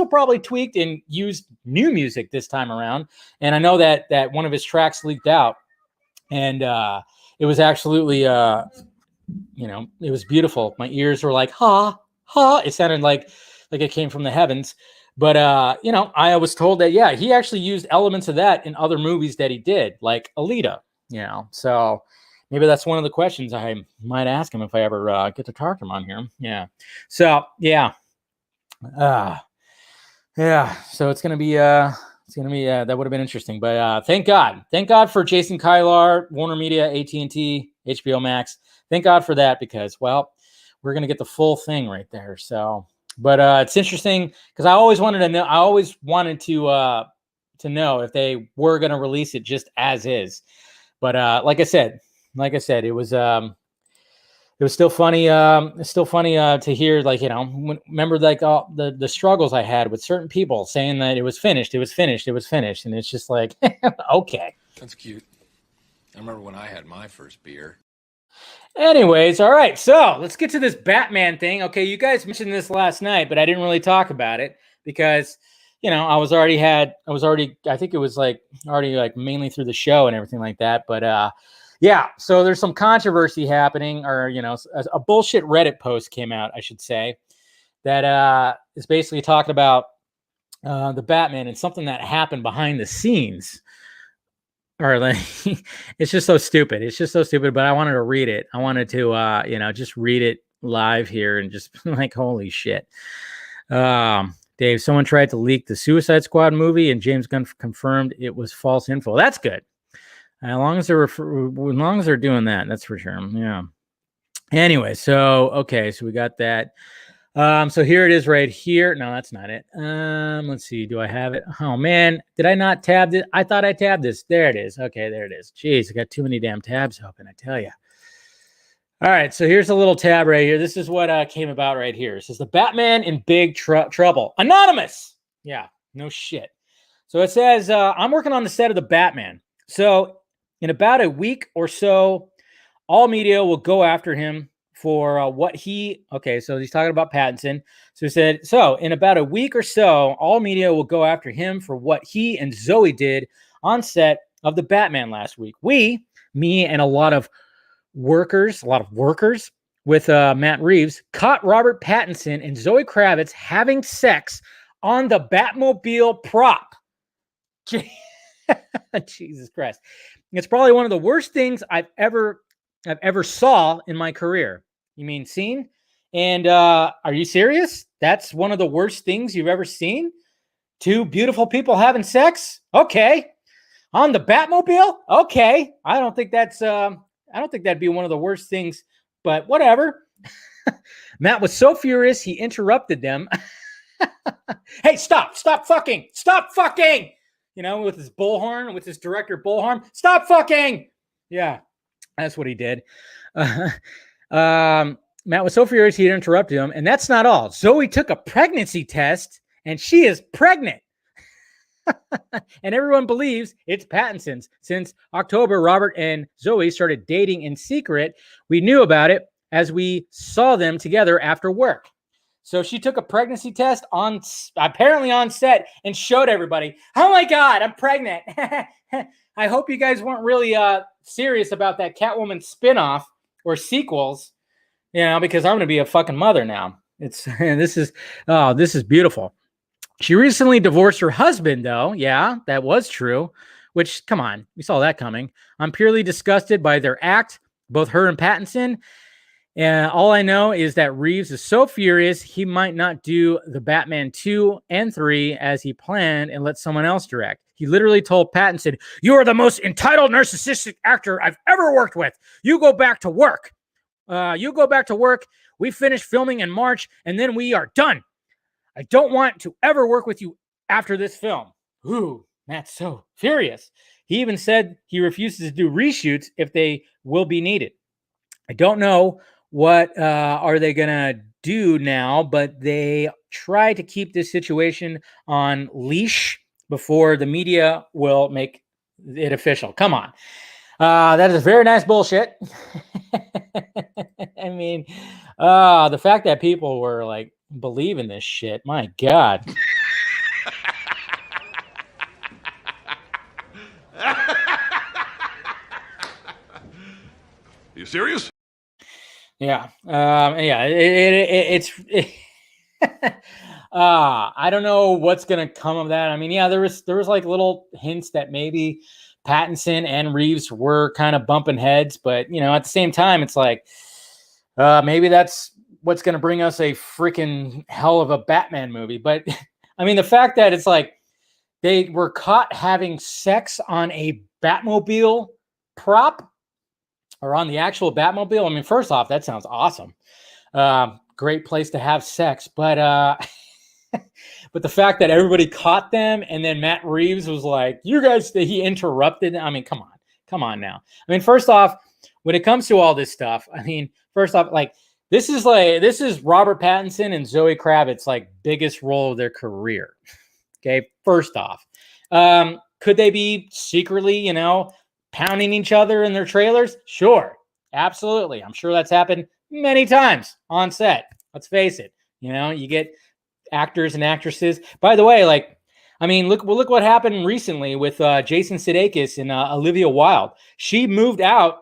probably tweaked and used new music this time around. And I know that one of his tracks leaked out, and it was absolutely, it was beautiful. My ears were like, ha, ha. It sounded like it came from the heavens. But, I was told that, yeah, he actually used elements of that in other movies that he did, like Alita, so maybe that's one of the questions I might ask him if I ever get to talk to him on here. Yeah. So, yeah. So it's going to be, that would have been interesting. But thank God for Jason Kylar, Warner Media, AT&T, HBO Max. Thank God for that because, well, we're going to get the full thing right there. So, but it's interesting because I always wanted to know. I always wanted to know if they were going to release it just as is. But like I said, it was still funny. It's still funny to hear, like, remember like all the struggles I had with certain people saying that it was finished, and it's just like, okay, that's cute. I remember when I had my first beer. Anyways, all right, so let's get to this Batman thing. Okay, you guys mentioned this last night, but I didn't really talk about it because, I think it was already mainly through the show and everything like that. But yeah, so there's some controversy happening, or, a bullshit Reddit post came out, I should say, that is basically talking about the Batman and something that happened behind the scenes. Or like, it's just so stupid. But I wanted to read it. I wanted to, just read it live here and just like, holy shit. Dave, someone tried to leak the Suicide Squad movie and James Gunn confirmed it was false info. That's good. As long as they're doing that, that's for sure. Yeah. Anyway, so we got that. So here it is right here. No, that's not it. Let's see. Do I have it? Oh man, did I not tab it? I thought I tabbed this. There it is. Okay, there it is. Jeez, I got too many damn tabs open, I tell you. All right, so here's a little tab right here. This is what came about right here. It says the Batman in big trouble. Anonymous. Yeah, no shit. So it says, I'm working on the set of the Batman. So in about a week or so, all media will go after him for so he's talking about Pattinson. So he said, so in about a week or so, all media will go after him for what he and Zoe did on set of the Batman last week. Me and a lot of workers with Matt Reeves caught Robert Pattinson and Zoe Kravitz having sex on the Batmobile prop. Jesus Christ. It's probably one of the worst things I've ever saw in my career. You mean seen? And are you serious? That's one of the worst things you've ever seen? Two beautiful people having sex? Okay. On the Batmobile? Okay. I don't think that'd be one of the worst things, but whatever. Matt was so furious he interrupted them. Hey, stop fucking. With his bullhorn, with his director bullhorn. Stop fucking. Yeah. That's what he did. Matt was so furious he interrupted him, and that's not all. Zoe took a pregnancy test, and she is pregnant. And everyone believes it's Pattinson's. Since October, Robert and Zoe started dating in secret. We knew about it as we saw them together after work. So she took a pregnancy test apparently on set and showed everybody. Oh my God, I'm pregnant. I hope you guys weren't really serious about that Catwoman spinoff or sequels, because I'm going to be a fucking mother now. This is beautiful. She recently divorced her husband, though. Yeah, that was true. Which, come on, we saw that coming. I'm purely disgusted by their act, both her and Pattinson. And all I know is that Reeves is so furious he might not do the Batman 2 and 3 as he planned and let someone else direct. He literally told Pattinson, "You are the most entitled, narcissistic actor I've ever worked with. You go back to work. You go back to work. We finish filming in March, and then we are done. I don't want to ever work with you after this film." Ooh, Matt's so furious. He even said he refuses to do reshoots if they will be needed. I don't know what are they going to do now, but they try to keep this situation on leash before the media will make it official. Come on. That is very nice bullshit. I mean, the fact that people were like believing this shit, my God. You serious? Yeah. Yeah. It's. I don't know what's gonna come of that. I mean, yeah, there was like little hints that maybe Pattinson and Reeves were kind of bumping heads, but at the same time, it's like maybe that's what's gonna bring us a freaking hell of a Batman movie. But I mean, the fact that it's like they were caught having sex on a Batmobile prop. Or on the actual Batmobile. I mean, first off, that sounds awesome. Great place to have sex, but but the fact that everybody caught them, and then Matt Reeves was like, "You guys," he interrupted. I mean, come on now. I mean, first off, when it comes to all this stuff, I mean, first off, like this is Robert Pattinson and Zoe Kravitz like biggest role of their career. Okay, first off, could they be secretly, pounding each other in their trailers? Sure. Absolutely. I'm sure that's happened many times on set. Let's face it. You get actors and actresses. By the way, look what happened recently with Jason Sudeikis and Olivia Wilde. She moved out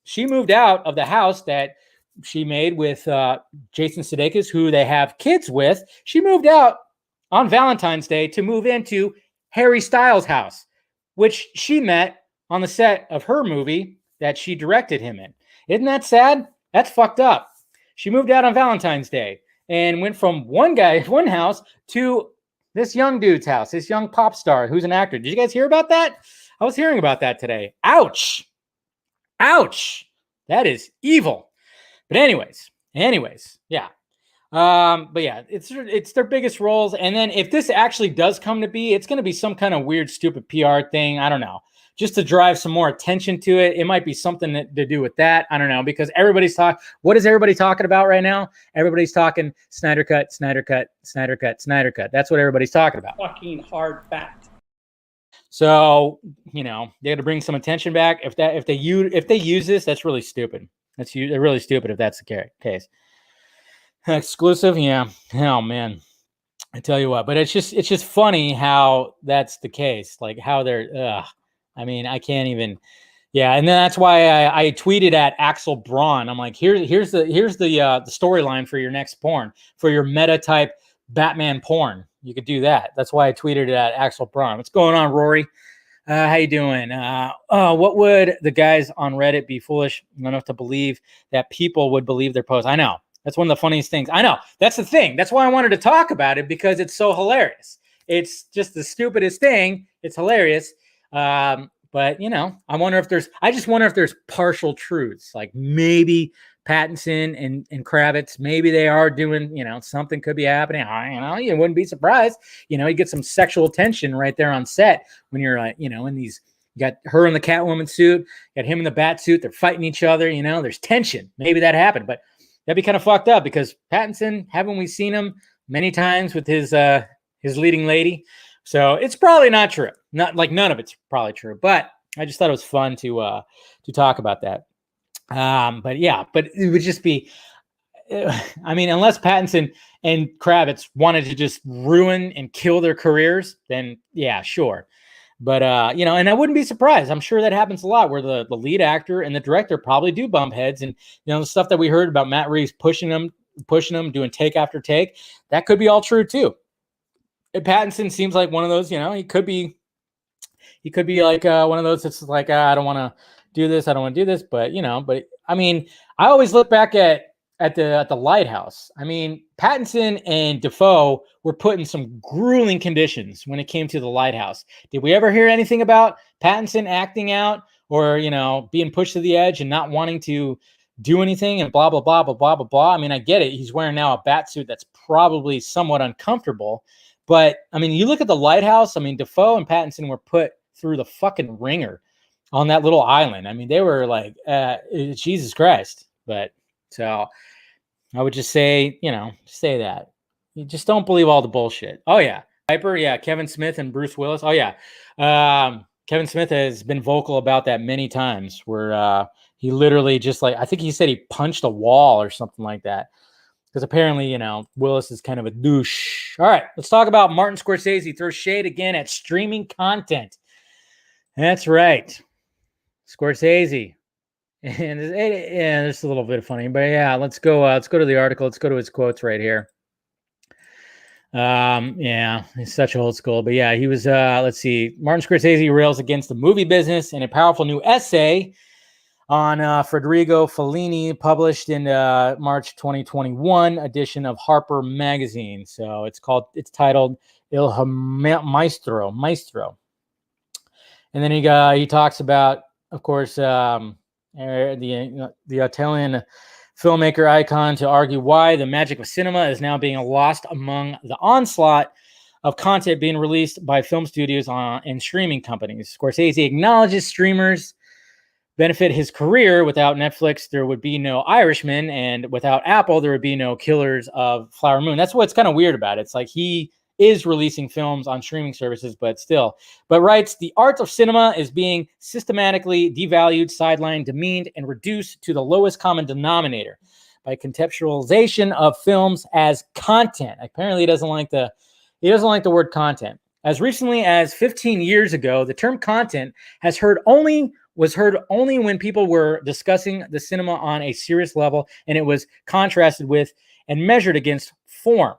of the house that she made with Jason Sudeikis, who they have kids with. She moved out on Valentine's Day to move into Harry Styles' house, which she met on the set of her movie that she directed him in. Isn't that sad? That's fucked up. She moved out on Valentine's Day and went from one house to this young dude's house, this young pop star who's an actor. Did you guys hear about that? I was hearing about that today. Ouch. That is evil. But anyways, yeah. But yeah, it's their biggest roles. And then if this actually does come to be, it's going to be some kind of weird, stupid PR thing. I don't know. Just to drive some more attention to it. It might be something to do with that. I don't know, because everybody's talking. What is everybody talking about right now? Everybody's talking Snyder Cut, Snyder Cut, Snyder Cut, Snyder Cut. That's what everybody's talking about. Fucking hard fact. So, they got to bring some attention back. If they use this, that's really stupid. They're really stupid if that's the case. Exclusive, yeah. Oh man, I tell you what. But it's just funny how that's the case. Like how they're. I mean, I can't even. Yeah, and then that's why I tweeted at Axel Braun. I'm like, here's the storyline for your next porn, for your meta type Batman porn. You could do that. That's why I tweeted it at Axel Braun. What's going on, Rory? How you doing? What would the guys on Reddit be foolish enough to believe that people would believe their posts? I know. That's one of the funniest things. I know. That's the thing. That's why I wanted to talk about it, because it's so hilarious. It's just the stupidest thing. It's hilarious. But I wonder if there's partial truths. Like maybe Pattinson and Kravitz, maybe they are doing, something could be happening. You wouldn't be surprised. You get some sexual tension right there on set when you're like, in these, you got her in the Catwoman suit, got him in the bat suit. They're fighting each other. There's tension. Maybe that happened, but that'd be kind of fucked up, because Pattinson, haven't we seen him many times with his leading lady? So it's probably not true. Not like none of it's probably true, but I just thought it was fun to talk about that. But it would just be, I mean, unless Pattinson and Kravitz wanted to just ruin and kill their careers, then yeah, sure. But and I wouldn't be surprised. I'm sure that happens a lot, where the lead actor and the director probably do bump heads, and the stuff that we heard about Matt Reeves pushing them, doing take after take, that could be all true too. And Pattinson seems like one of those, he could be like one of those that's like, I don't want to do this, but I mean, I always look back at at the Lighthouse. I mean, Pattinson and Defoe were put in some grueling conditions when it came to the Lighthouse. Did we ever hear anything about Pattinson acting out or, being pushed to the edge and not wanting to do anything and blah, blah, blah, blah, blah, blah, blah? I mean, I get it. He's wearing now a bat suit that's probably somewhat uncomfortable. But, I mean, you look at the Lighthouse, I mean, Defoe and Pattinson were put through the fucking ringer on that little island. I mean, they were like, Jesus Christ. But so I would just say, say that. You just don't believe all the bullshit. Oh, yeah. Piper, yeah. Kevin Smith and Bruce Willis. Oh, yeah. Kevin Smith has been vocal about that many times where he literally just I think he said he punched a wall or something like that. Because apparently, Willis is kind of a douche. All right, let's talk about Martin Scorsese. Throws shade again at streaming content. That's right. Scorsese. And yeah, there's a little bit funny, but yeah, let's go to the article. Let's go to his quotes right here. Yeah, he's such old school, but yeah, he was, let's see. Martin Scorsese rails against the movie business in a powerful new essay on Federico Fellini, published in March 2021 edition of Harper Magazine. So it's titled Il Maestro. And then he talks about, of course, the Italian filmmaker icon to argue why the magic of cinema is now being lost among the onslaught of content being released by film studios and streaming companies. Scorsese acknowledges streamers benefit his career. Without Netflix, there would be no Irishman, and without Apple, there would be no Killers of Flower Moon. That's what's kind of weird about it. It's like he is releasing films on streaming services, but writes, the art of cinema is being systematically devalued, sidelined, demeaned, and reduced to the lowest common denominator by conceptualization of films as content. Apparently, he doesn't like the word content. As recently as 15 years ago, the term content was heard only when people were discussing the cinema on a serious level, and it was contrasted with and measured against form.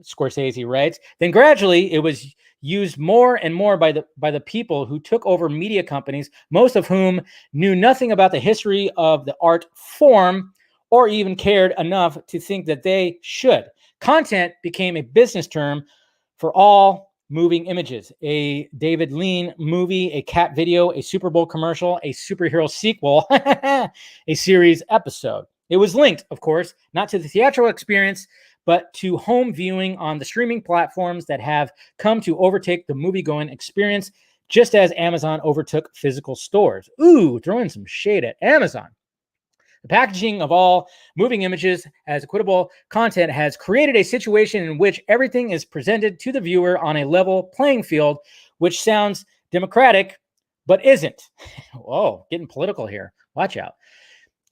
Scorsese writes, then gradually it was used more and more by the people who took over media companies, most of whom knew nothing about the history of the art form or even cared enough to think that they should. Content became a business term for all moving images: a David Lean movie, a cat video, a Super Bowl commercial, a superhero sequel, a series episode. It was linked, of course, not to the theatrical experience, but to home viewing on the streaming platforms that have come to overtake the movie-going experience, just as Amazon overtook physical stores. Ooh, throwing some shade at Amazon. The packaging of all moving images as equitable content has created a situation in which everything is presented to the viewer on a level playing field, which sounds democratic, but isn't. Whoa, getting political here. Watch out.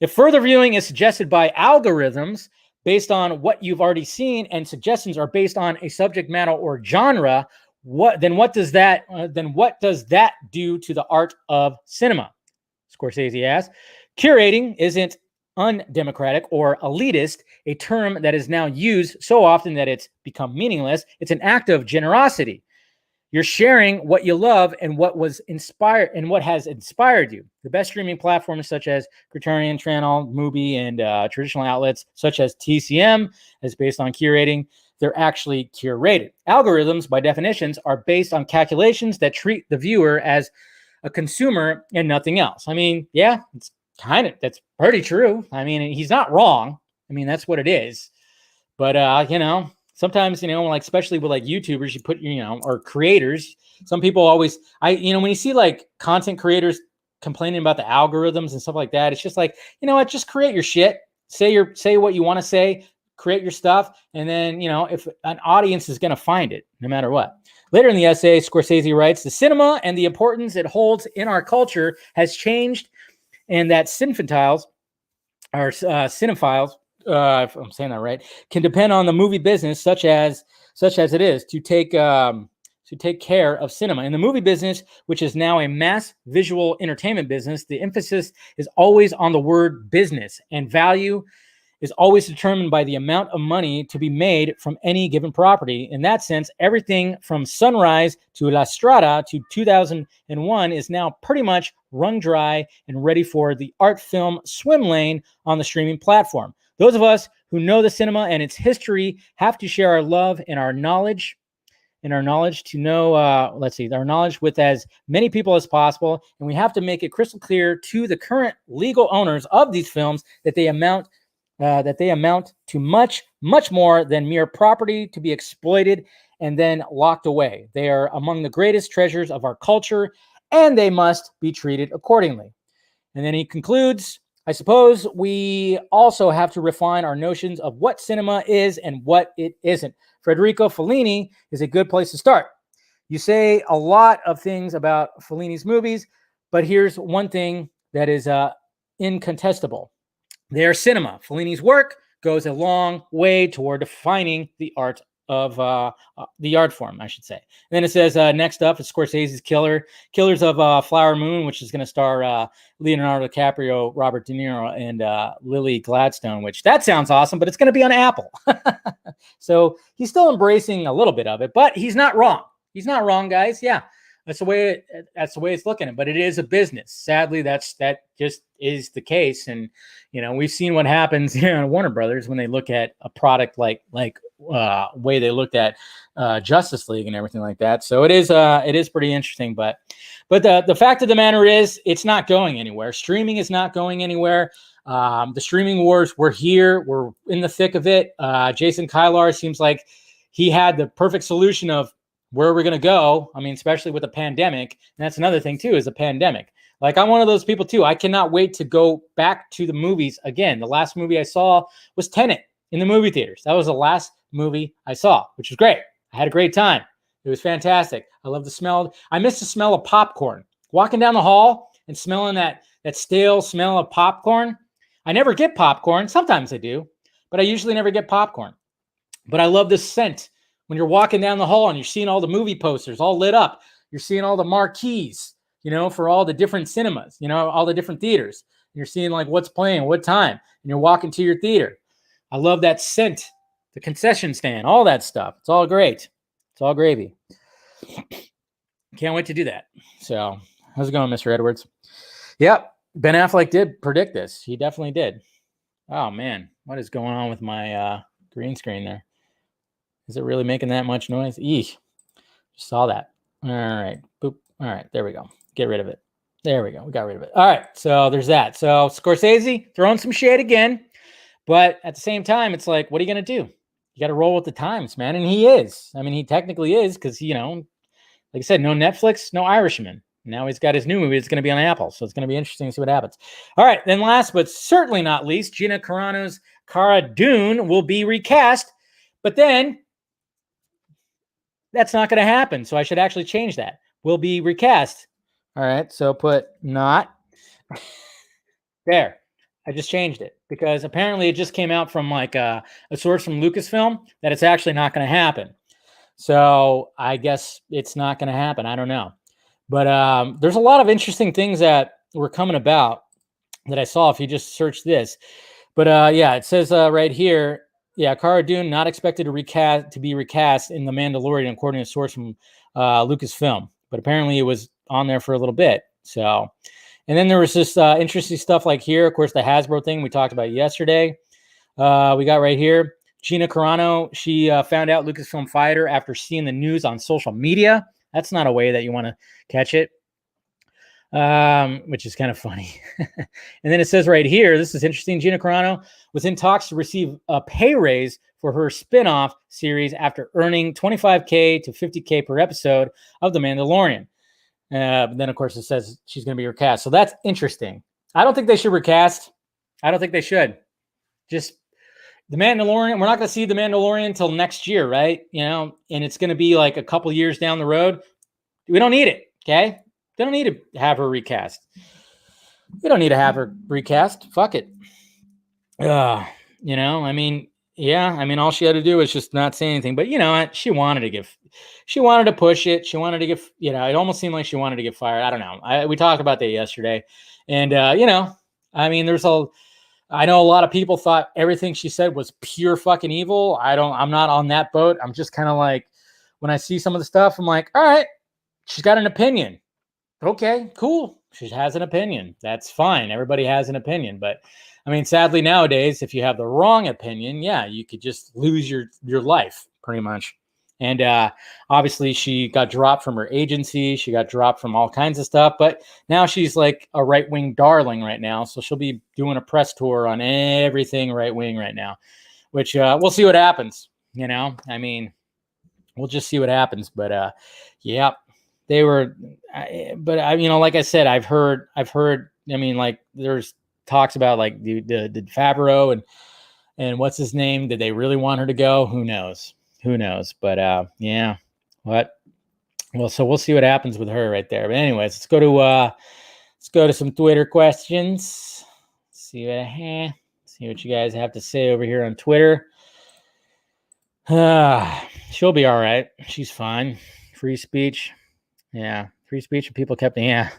If further viewing is suggested by algorithms based on what you've already seen, and suggestions are based on a subject matter or genre, what does that do to the art of cinema? Scorsese asks. Curating isn't undemocratic or elitist, a term that is now used so often that it's become meaningless. It's an act of generosity. You're sharing what you love and what has inspired you. The best streaming platforms such as Criterion Channel, Mubi, and traditional outlets such as TCM is based on curating. They're actually curated. Algorithms, by definitions, are based on calculations that treat the viewer as a consumer and nothing else. I mean, yeah, that's pretty true. I mean, he's not wrong. I mean, that's what it is. But, sometimes, like, especially with like YouTubers, you put, or creators, some people always, when you see like content creators complaining about the algorithms and stuff like that, it's just like, just create your shit, say what you want to say, create your stuff. And then, if an audience is going to find it, no matter what. Later in the essay, Scorsese writes, the cinema and the importance it holds in our culture has changed, and that cinephiles, if I'm saying that right, can depend on the movie business, such as it is, to take care of cinema. In the movie business, which is now a mass visual entertainment business, the emphasis is always on the word business, and value is always determined by the amount of money to be made from any given property. In that sense, everything from Sunrise to La Strada to 2001 is now pretty much wrung dry and ready for the art film swim lane on the streaming platform. Those of us who know the cinema and its history have to share our love and our knowledge to know, our knowledge with as many people as possible. And we have to make it crystal clear to the current legal owners of these films that they amount to much, much more than mere property to be exploited and then locked away. They are among the greatest treasures of our culture, and they must be treated accordingly. And then he concludes, I suppose we also have to refine our notions of what cinema is and what it isn't. Federico Fellini is a good place to start. You say a lot of things about Fellini's movies, but here's one thing that is incontestable. They are cinema. Fellini's work goes a long way toward defining the art of the art form, I should say. And then it says, next up is Scorsese's Killers of Flower Moon, which is going to star Leonardo DiCaprio, Robert De Niro, and Lily Gladstone, which that sounds awesome, but it's going to be on Apple. So he's still embracing a little bit of it, but he's not wrong. He's not wrong, guys. Yeah, that's the way it's looking at it. But it is a business. Sadly, that just is the case. And we've seen what happens here on Warner Brothers when they look at a product like way they looked at Justice League and everything like that. So it is pretty interesting. But the fact of the matter is, it's not going anywhere. Streaming is not going anywhere. The streaming wars, we're here. We're in the thick of it. Jason Kylar seems like he had the perfect solution of where we're going to go. I mean, especially with the pandemic. And that's another thing too, is a pandemic. Like, I'm one of those people too. I cannot wait to go back to the movies again. The last movie I saw was Tenet in the movie theaters. That was the last movie I saw, which was great. I had a great time. It was fantastic. I love the smell. I miss the smell of popcorn. Walking down the hall and smelling that stale smell of popcorn. I never get popcorn. Sometimes I do, but I usually never get popcorn. But I love the scent. When you're walking down the hall and you're seeing all the movie posters all lit up, you're seeing all the marquees, for all the different cinemas, all the different theaters. You're seeing like what's playing, what time, and you're walking to your theater. I love that scent, the concession stand, all that stuff. It's all great. It's all gravy. Can't wait to do that. So how's it going, Mr. Edwards? Yep. Ben Affleck did predict this. He definitely did. Oh man, what is going on with my green screen there? Is it really making that much noise? Eesh. Just saw that. All right. Boop. All right. There we go. Get rid of it. There we go. We got rid of it. All right. So there's that. So Scorsese throwing some shade again. But at the same time, it's like, what are you going to do? You got to roll with the times, man. And he is. I mean, he technically is because, like I said, no Netflix, no Irishman. Now he's got his new movie. It's going to be on Apple. So it's going to be interesting to see what happens. All right. Then last but certainly not least, Gina Carano's Cara Dune will be recast. But then that's not going to happen. So I should actually change that. Will be recast. All right. So put not. There. I just changed it because apparently it just came out from like a source from Lucasfilm that it's actually not going to happen. So I guess it's not going to happen. I don't know. But there's a lot of interesting things that were coming about that I saw if you just search this. But yeah, it says right here, yeah, Cara Dune not expected to be recast in The Mandalorian, according to a source from Lucasfilm. But apparently it was on there for a little bit. So, and then there was this interesting stuff like here, of course, the Hasbro thing we talked about yesterday. We got right here, Gina Carano. She found out Lucasfilm fired her after seeing the news on social media. That's not a way that you want to catch it, which is kind of funny. And then it says right here, this is interesting. Gina Carano was in talks to receive a pay raise for her spin-off series after earning $25K to $50K per episode of The Mandalorian. But then, of course, it says she's going to be recast. So that's interesting. I don't think they should recast. I don't think they should. Just The Mandalorian. We're not going to see The Mandalorian until next year, right? And it's going to be like a couple years down the road. We don't need it, okay? They don't need to have her recast. We don't need to have her recast. Fuck it. I mean, yeah, I mean, all she had to do was just not say anything. But she wanted to push it. She wanted to get, it almost seemed like she wanted to get fired. I don't know. We talked about that yesterday. And, I mean, I know a lot of people thought everything she said was pure fucking evil. I'm not on that boat. I'm just kind of like, when I see some of the stuff, I'm like, all right, she's got an opinion. Okay, cool. She has an opinion. That's fine. Everybody has an opinion. But I mean, sadly nowadays, if you have the wrong opinion, yeah, you could just lose your life pretty much. And obviously she got dropped from her agency. She got dropped from all kinds of stuff. But now she's like a right-wing darling right now. So she'll be doing a press tour on everything right-wing right now, which we'll see what happens. I mean, we'll just see what happens. But yeah, they were, but like I said, I've heard, I mean, like there's talks about like the Favreau and what's his name? Did they really want her to go? Who knows? But yeah, so we'll see what happens with her right there. But anyways, let's go to some Twitter questions. See what you guys have to say over here on Twitter. She'll be all right. She's fine. Free speech. Yeah, free speech, and people kept. Yeah,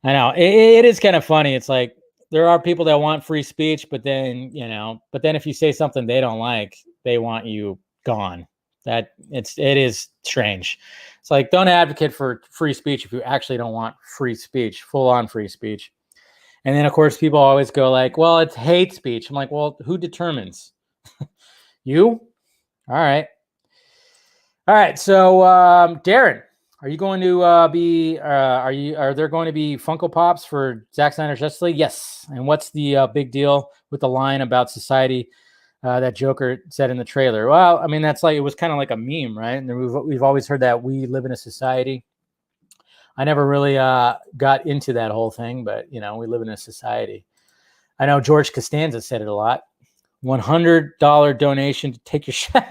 I know. It is kind of funny. It's like there are people that want free speech, but then if you say something they don't like, they want you gone. It is strange. It's like, don't advocate for free speech if you actually don't want free speech, full on free speech. And then of course people always go like, well, it's hate speech. I'm like, well, who determines? You? All right. So Darren, are you going to be? Are there going to be Funko Pops for Zack Snyder's Justice League? Yes. And what's the big deal with the line about society that Joker said in the trailer? Well, I mean, that's like, it was kind of like a meme, right? And we've always heard that we live in a society. I never really got into that whole thing, but we live in a society. I know George Costanza said it a lot. $100 donation to take your shot.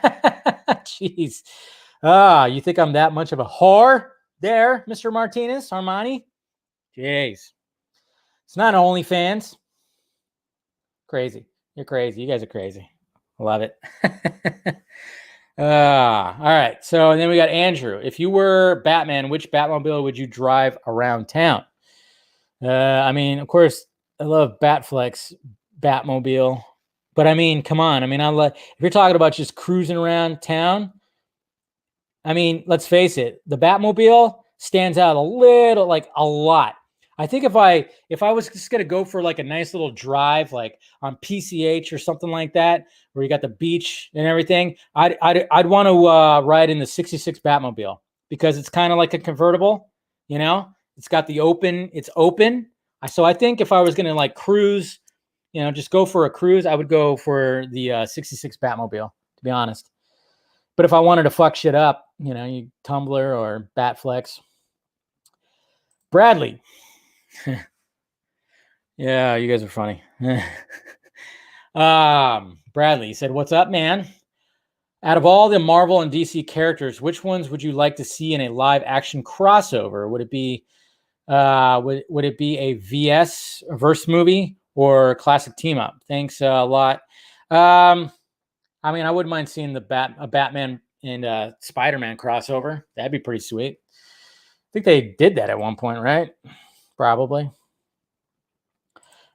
Jeez. You think I'm that much of a whore there, Mr. Martinez, Armani? Jeez. It's not OnlyFans. Crazy. You're crazy. You guys are crazy. I love it. All right. So, and then we got Andrew. If you were Batman, which Batmobile would you drive around town? I mean, of course, I love Batflex Batmobile. But I mean, come on. I mean, if you're talking about just cruising around town, I mean, let's face it, the Batmobile stands out a lot. I think if I was just gonna go for like a nice little drive, like on PCH or something like that, where you got the beach and everything, I'd want to ride in the '66 Batmobile because it's kind of like a convertible, It's got it's open. So I think if I was gonna like cruise, just go for a cruise, I would go for the '66 Batmobile, to be honest. But if I wanted to fuck shit up, you Tumblr or Batflex. Bradley. Yeah, you guys are funny. Bradley said, "What's up, man? Out of all the Marvel and DC characters, which ones would you like to see in a live action crossover? Would it be would it be a verse movie or classic team up? Thanks a lot." I mean, I wouldn't mind seeing a Batman and Spider-Man crossover. That'd be pretty sweet. I think they did that at one point, right? Probably.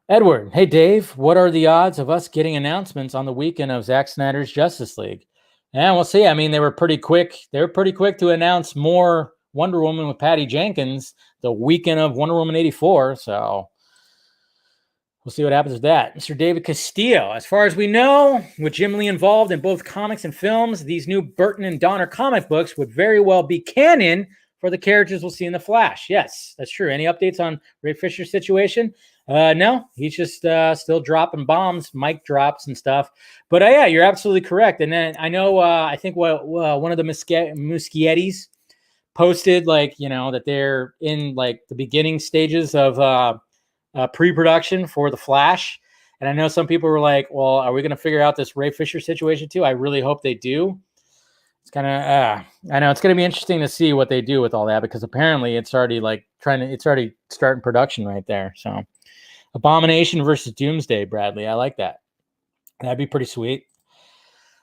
Edward, hey Dave, what are the odds of us getting announcements on the weekend of Zack Snyder's Justice League? And we'll see. I mean, they were pretty quick. They were pretty quick to announce more Wonder Woman with Patty Jenkins the weekend of Wonder Woman 84. So we'll see what happens with that. Mr. David Castillo, as far as we know, with Jim Lee involved in both comics and films, these new Burton and Donner comic books would very well be canon for the characters we'll see in The Flash. Yes, that's true. Any updates on Ray Fisher's situation? No, he's just still dropping bombs, mic drops and stuff. But yeah, you're absolutely correct. And then I know, I think one of the Muschiettis posted that they're in like the beginning stages of pre-production for The Flash. And I know some people were like, well, are we going to figure out this Ray Fisher situation too? I really hope they do. It's kind of, I know it's going to be interesting to see what they do with all that, because apparently it's already it's already starting production right there. So Abomination versus Doomsday, Bradley. I like that. That'd be pretty sweet.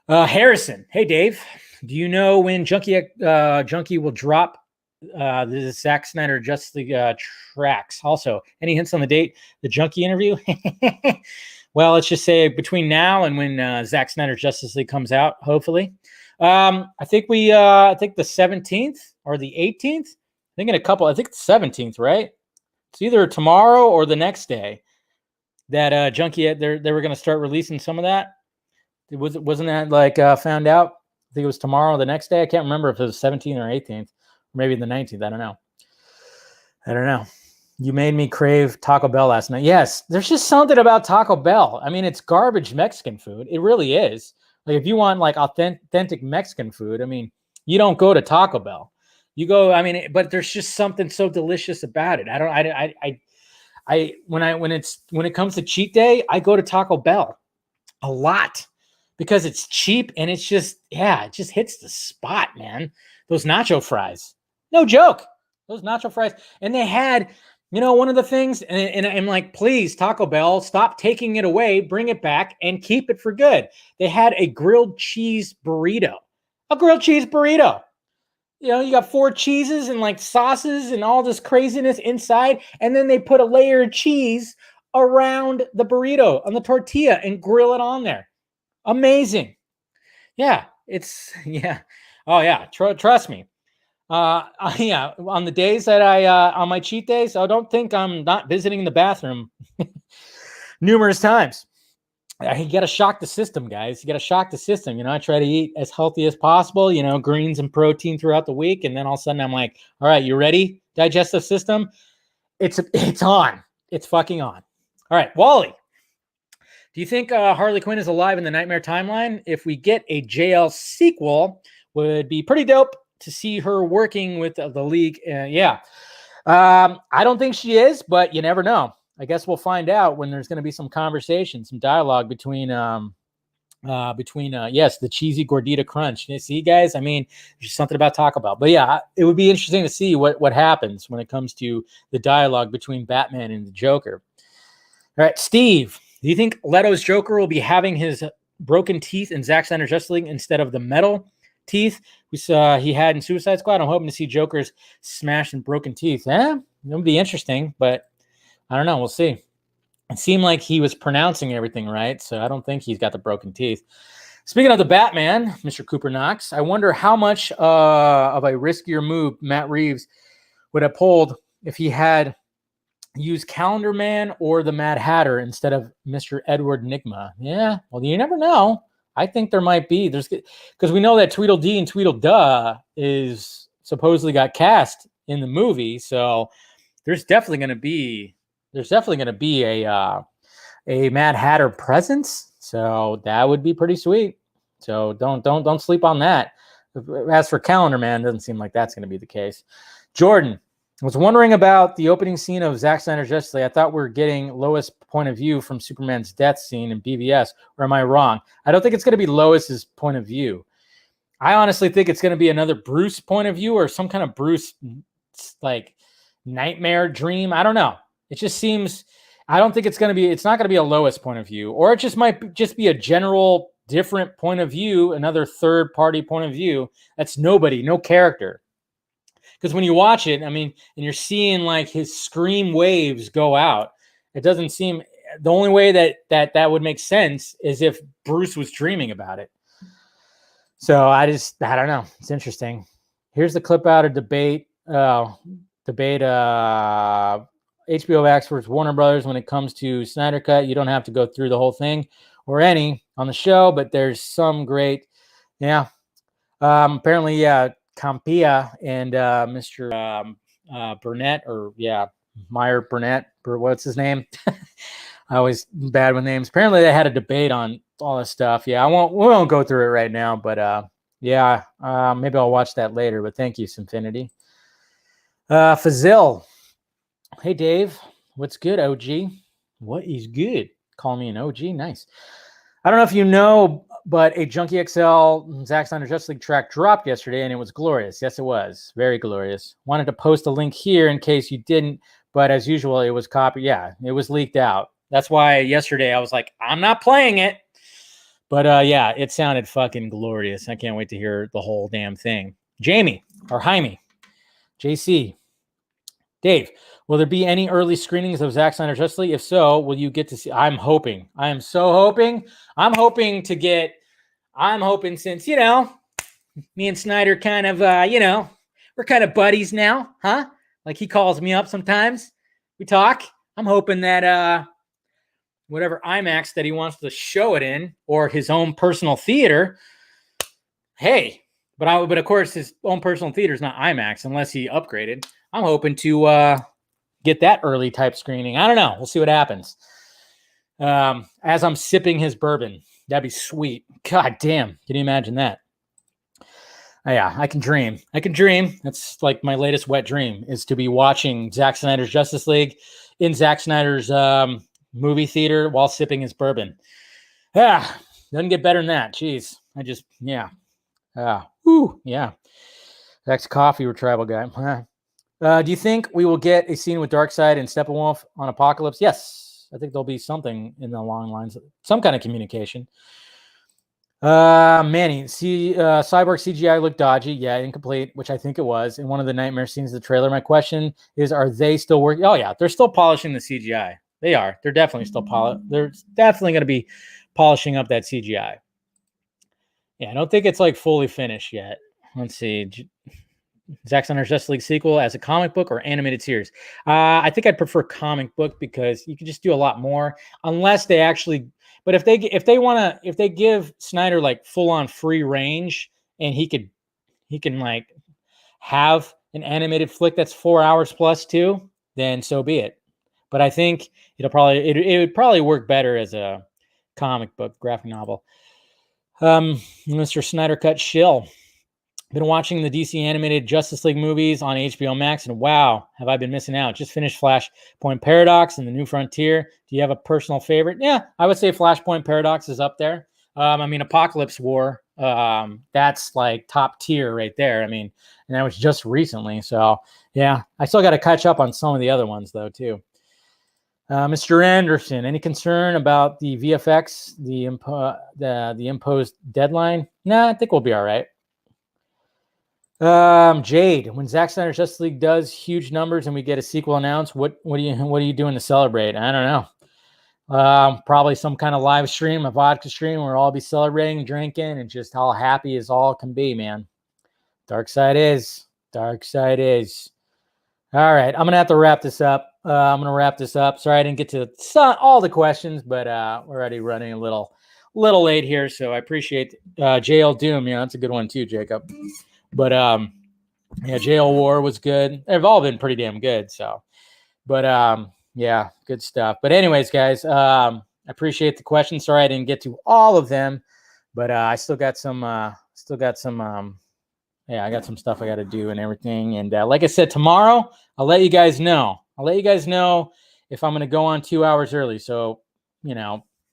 Harrison. Hey, Dave, do you know when Junkie will drop the Zack Snyder Justice League tracks? Also, any hints on the date, the Junkie interview? Well, let's just say between now and when Zack Snyder Justice League comes out, hopefully. I think the 17th or the 18th. I think the 17th, right? It's either tomorrow or the next day that Junkie, they were going to start releasing some of that. Wasn't that like found out? I think it was tomorrow or the next day. I can't remember if it was 17th or 18th, maybe the 19th. I don't know. You made me crave Taco Bell last night. Yes, there's just something about Taco Bell. I mean, it's garbage Mexican food. It really is. Like if you want like authentic Mexican food, I mean, you don't go to Taco Bell. You go, I mean, but there's just something so delicious about it. When it comes to cheat day, I go to Taco Bell a lot because it's cheap and it's just, it just hits the spot, man. Those nacho fries, no joke. Those nacho fries. And they had, one of the things, and I'm like, please, Taco Bell, stop taking it away, bring it back, and keep it for good. They had a grilled cheese burrito. A grilled cheese burrito. You got 4 cheeses and like sauces and all this craziness inside, and then they put a layer of cheese around the burrito on the tortilla and grill it on there. Amazing. Yeah, Oh yeah, trust me. On the days that on my cheat days, I don't think I'm not visiting the bathroom numerous times. You got to shock the system, guys. You got to shock the system. I try to eat as healthy as possible, greens and protein throughout the week. And then all of a sudden I'm like, all right, you ready? Digestive system. It's on. It's fucking on. All right, Wally. Do you think Harley Quinn is alive in the Nightmare timeline? If we get a JL sequel, would be pretty dope to see her working with the League. I don't think she is, but you never know. I guess we'll find out when there's going to be some conversation, some dialogue between the cheesy gordita crunch. You see, guys, I mean, there's something about Taco Bell. But yeah, it would be interesting to see what happens when it comes to the dialogue between Batman and the Joker. All right, Steve, do you think Leto's Joker will be having his broken teeth in Zack Snyder's Justice League instead of the metal teeth we saw he had in Suicide Squad? I'm hoping to see Joker's smashed and broken teeth. It would be interesting, but I don't know. We'll see. It seemed like he was pronouncing everything right, so I don't think he's got the broken teeth. Speaking of the Batman, Mr. Cooper Knox, I wonder how much of a riskier move Matt Reeves would have pulled if he had used Calendar Man or the Mad Hatter instead of Mr. Edward Nygma. Yeah, well, you never know. I think there might be. Because we know that Tweedledee and Tweedleduh is supposedly got cast in the movie, so there's definitely going to be a Mad Hatter presence. So that would be pretty sweet. So don't sleep on that. As for Calendar Man, doesn't seem like that's going to be the case. Jordan, I was wondering about the opening scene of Zack Snyder's Justice League. I thought we were getting Lois' point of view from Superman's death scene in BVS, or am I wrong? I don't think it's going to be Lois's point of view. I honestly think it's going to be another Bruce point of view or some kind of Bruce like nightmare dream. I don't know. It just seems, I don't think it's not going to be a Lois point of view, or it just might just be a general different point of view, another third party point of view. That's nobody, no character. Because when you watch it, I mean, and you're seeing like his scream waves go out, it doesn't seem, the only way that would make sense is if Bruce was dreaming about it. So I don't know. It's interesting. Here's the clip out of debate HBO Max versus Warner Brothers when it comes to Snyder Cut. You don't have to go through the whole thing or any on the show, but there's some great, apparently, Campia and Mr. Burnett, Meyer Burnett, what's his name? I always bad with names. Apparently they had a debate on all this stuff. Yeah, we won't go through it right now, but maybe I'll watch that later. But thank you, Sinfinity. Fazil. Hey, Dave. What's good, OG? What is good? Call me an OG. Nice. I don't know if you know, but a Junkie XL Zack Snyder Justice League track dropped yesterday, and it was glorious. Yes, it was. Very glorious. Wanted to post a link here in case you didn't, but as usual, it was copied. Yeah, it was leaked out. That's why yesterday I was like, I'm not playing it. But it sounded fucking glorious. I can't wait to hear the whole damn thing. Jamie, or Jaime, JC, Dave, will there be any early screenings of Zack Snyder Justice League? If so, will you get to see? I'm hoping. I am so hoping. I'm hoping since, me and Snyder kind of, we're kind of buddies now, huh? Like he calls me up sometimes. We talk. I'm hoping that whatever IMAX that he wants to show it in, or his own personal theater. Hey, but of course his own personal theater is not IMAX unless he upgraded. I'm hoping to get that early type screening. I don't know. We'll see what happens. As I'm sipping his bourbon, that'd be sweet. God damn, can you imagine that? Yeah, I can dream. I can dream. That's like my latest wet dream, is to be watching Zack Snyder's Justice League in Zack Snyder's movie theater while sipping his bourbon. Yeah, doesn't get better than that. Jeez, yeah. Yeah. Ex-coffee retrieval guy. Do you think we will get a scene with Darkseid and Steppenwolf on Apocalypse? Yes, I think there'll be something in the long lines, some kind of communication. Manny, Cyborg CGI looked dodgy. Yeah, incomplete, which I think it was in one of the nightmare scenes of the trailer. My question is, are they still working? Oh yeah, they're still polishing the CGI. They are. They're definitely still They're definitely going to be polishing up that CGI. Yeah, I don't think it's like fully finished yet. Let's see. Zack Snyder's Justice League sequel as a comic book or animated series? I think I'd prefer comic book because you can just do a lot more, unless they actually. But if they give Snyder like full on free range and he can like have an animated flick that's 4 hours plus too, then so be it. But I think it would probably work better as a comic book graphic novel. Mr. Snyder Cut shill. Been watching the DC animated Justice League movies on HBO Max, and wow, have I been missing out. Just finished Flashpoint Paradox and The New Frontier. Do you have a personal favorite? Yeah, I would say Flashpoint Paradox is up there. I mean, Apocalypse War, that's like top tier right there. I mean, and that was just recently. So, yeah, I still got to catch up on some of the other ones, though, too. Mr. Anderson, any concern about the VFX, the imposed deadline? Nah, I think we'll be all right. Jade, when Zack Snyder's Justice League does huge numbers and we get a sequel announced, what are you doing to celebrate? I don't know. Probably some kind of live stream, a vodka stream, where I'll be celebrating, drinking, and just how happy as all can be, man. Darkseid is. All right, I'm gonna have to wrap this up. Sorry I didn't get to all the questions, but we're already running a little late here, so I appreciate JL Doom. Yeah, that's a good one too, Jacob. But yeah, JL War was good. They've all been pretty damn good. So, but yeah, good stuff. But anyways, guys, I appreciate the questions. Sorry I didn't get to all of them, but I still got some. Yeah, I got some stuff I got to do and everything. And like I said, tomorrow I'll let you guys know. If I'm going to go on 2 hours early. So,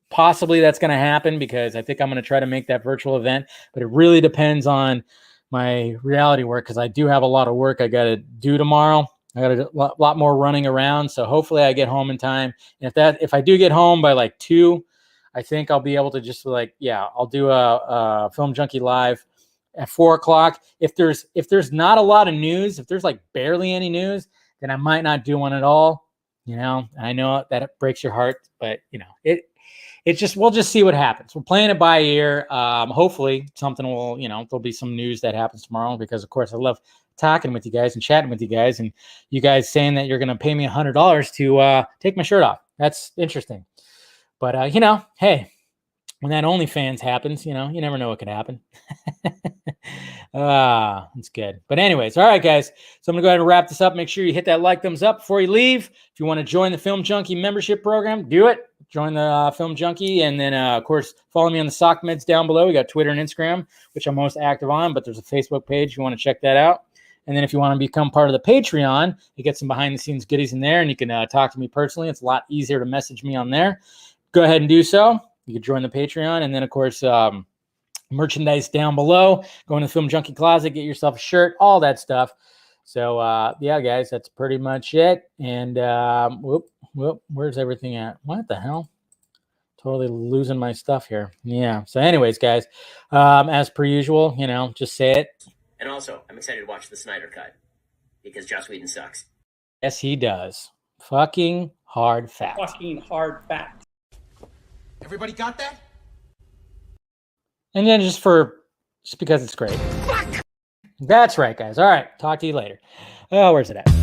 possibly that's going to happen because I think I'm going to try to make that virtual event. But it really depends on my reality work, because I do have a lot of work I got to do tomorrow. I got a lot more running around. So hopefully I get home in time. And if I do get home by like 2, I think I'll be able to just I'll do a Film Junkie Live at 4 o'clock. If there's not a lot of news, if there's like barely any news, then I might not do one at all. I know that it breaks your heart, but we'll just see what happens. We're playing it by ear. Hopefully something will, there'll be some news that happens tomorrow, because of course I love talking with you guys and chatting with you guys, and you guys saying that you're going to pay me $100 to take my shirt off. That's interesting. But, hey, when that OnlyFans happens, you never know what could happen. That's good. But anyways, all right, guys. So I'm going to go ahead and wrap this up. Make sure you hit that thumbs up before you leave. If you want to join the Film Junkie membership program, do it. Join the Film Junkie. And then, of course, follow me on the Sock Meds down below. We got Twitter and Instagram, which I'm most active on, but there's a Facebook page if you want to check that out. And then if you want to become part of the Patreon, you get some behind-the-scenes goodies in there, and you can talk to me personally. It's a lot easier to message me on there. Go ahead and do so. You can join the Patreon. And then, of course, merchandise down below. Go in the Film Junkie closet, get yourself a shirt, all that stuff. So, yeah, guys, that's pretty much it. And, where's everything at? What the hell? Totally losing my stuff here. Yeah. So anyways, guys, as per usual, just say it. And also, I'm excited to watch the Snyder Cut because Joss Whedon sucks. Yes, he does. Fucking hard fact. Everybody got that? And then just because it's great. Fuck. That's right, guys. All right. Talk to you later. Oh, where's it at?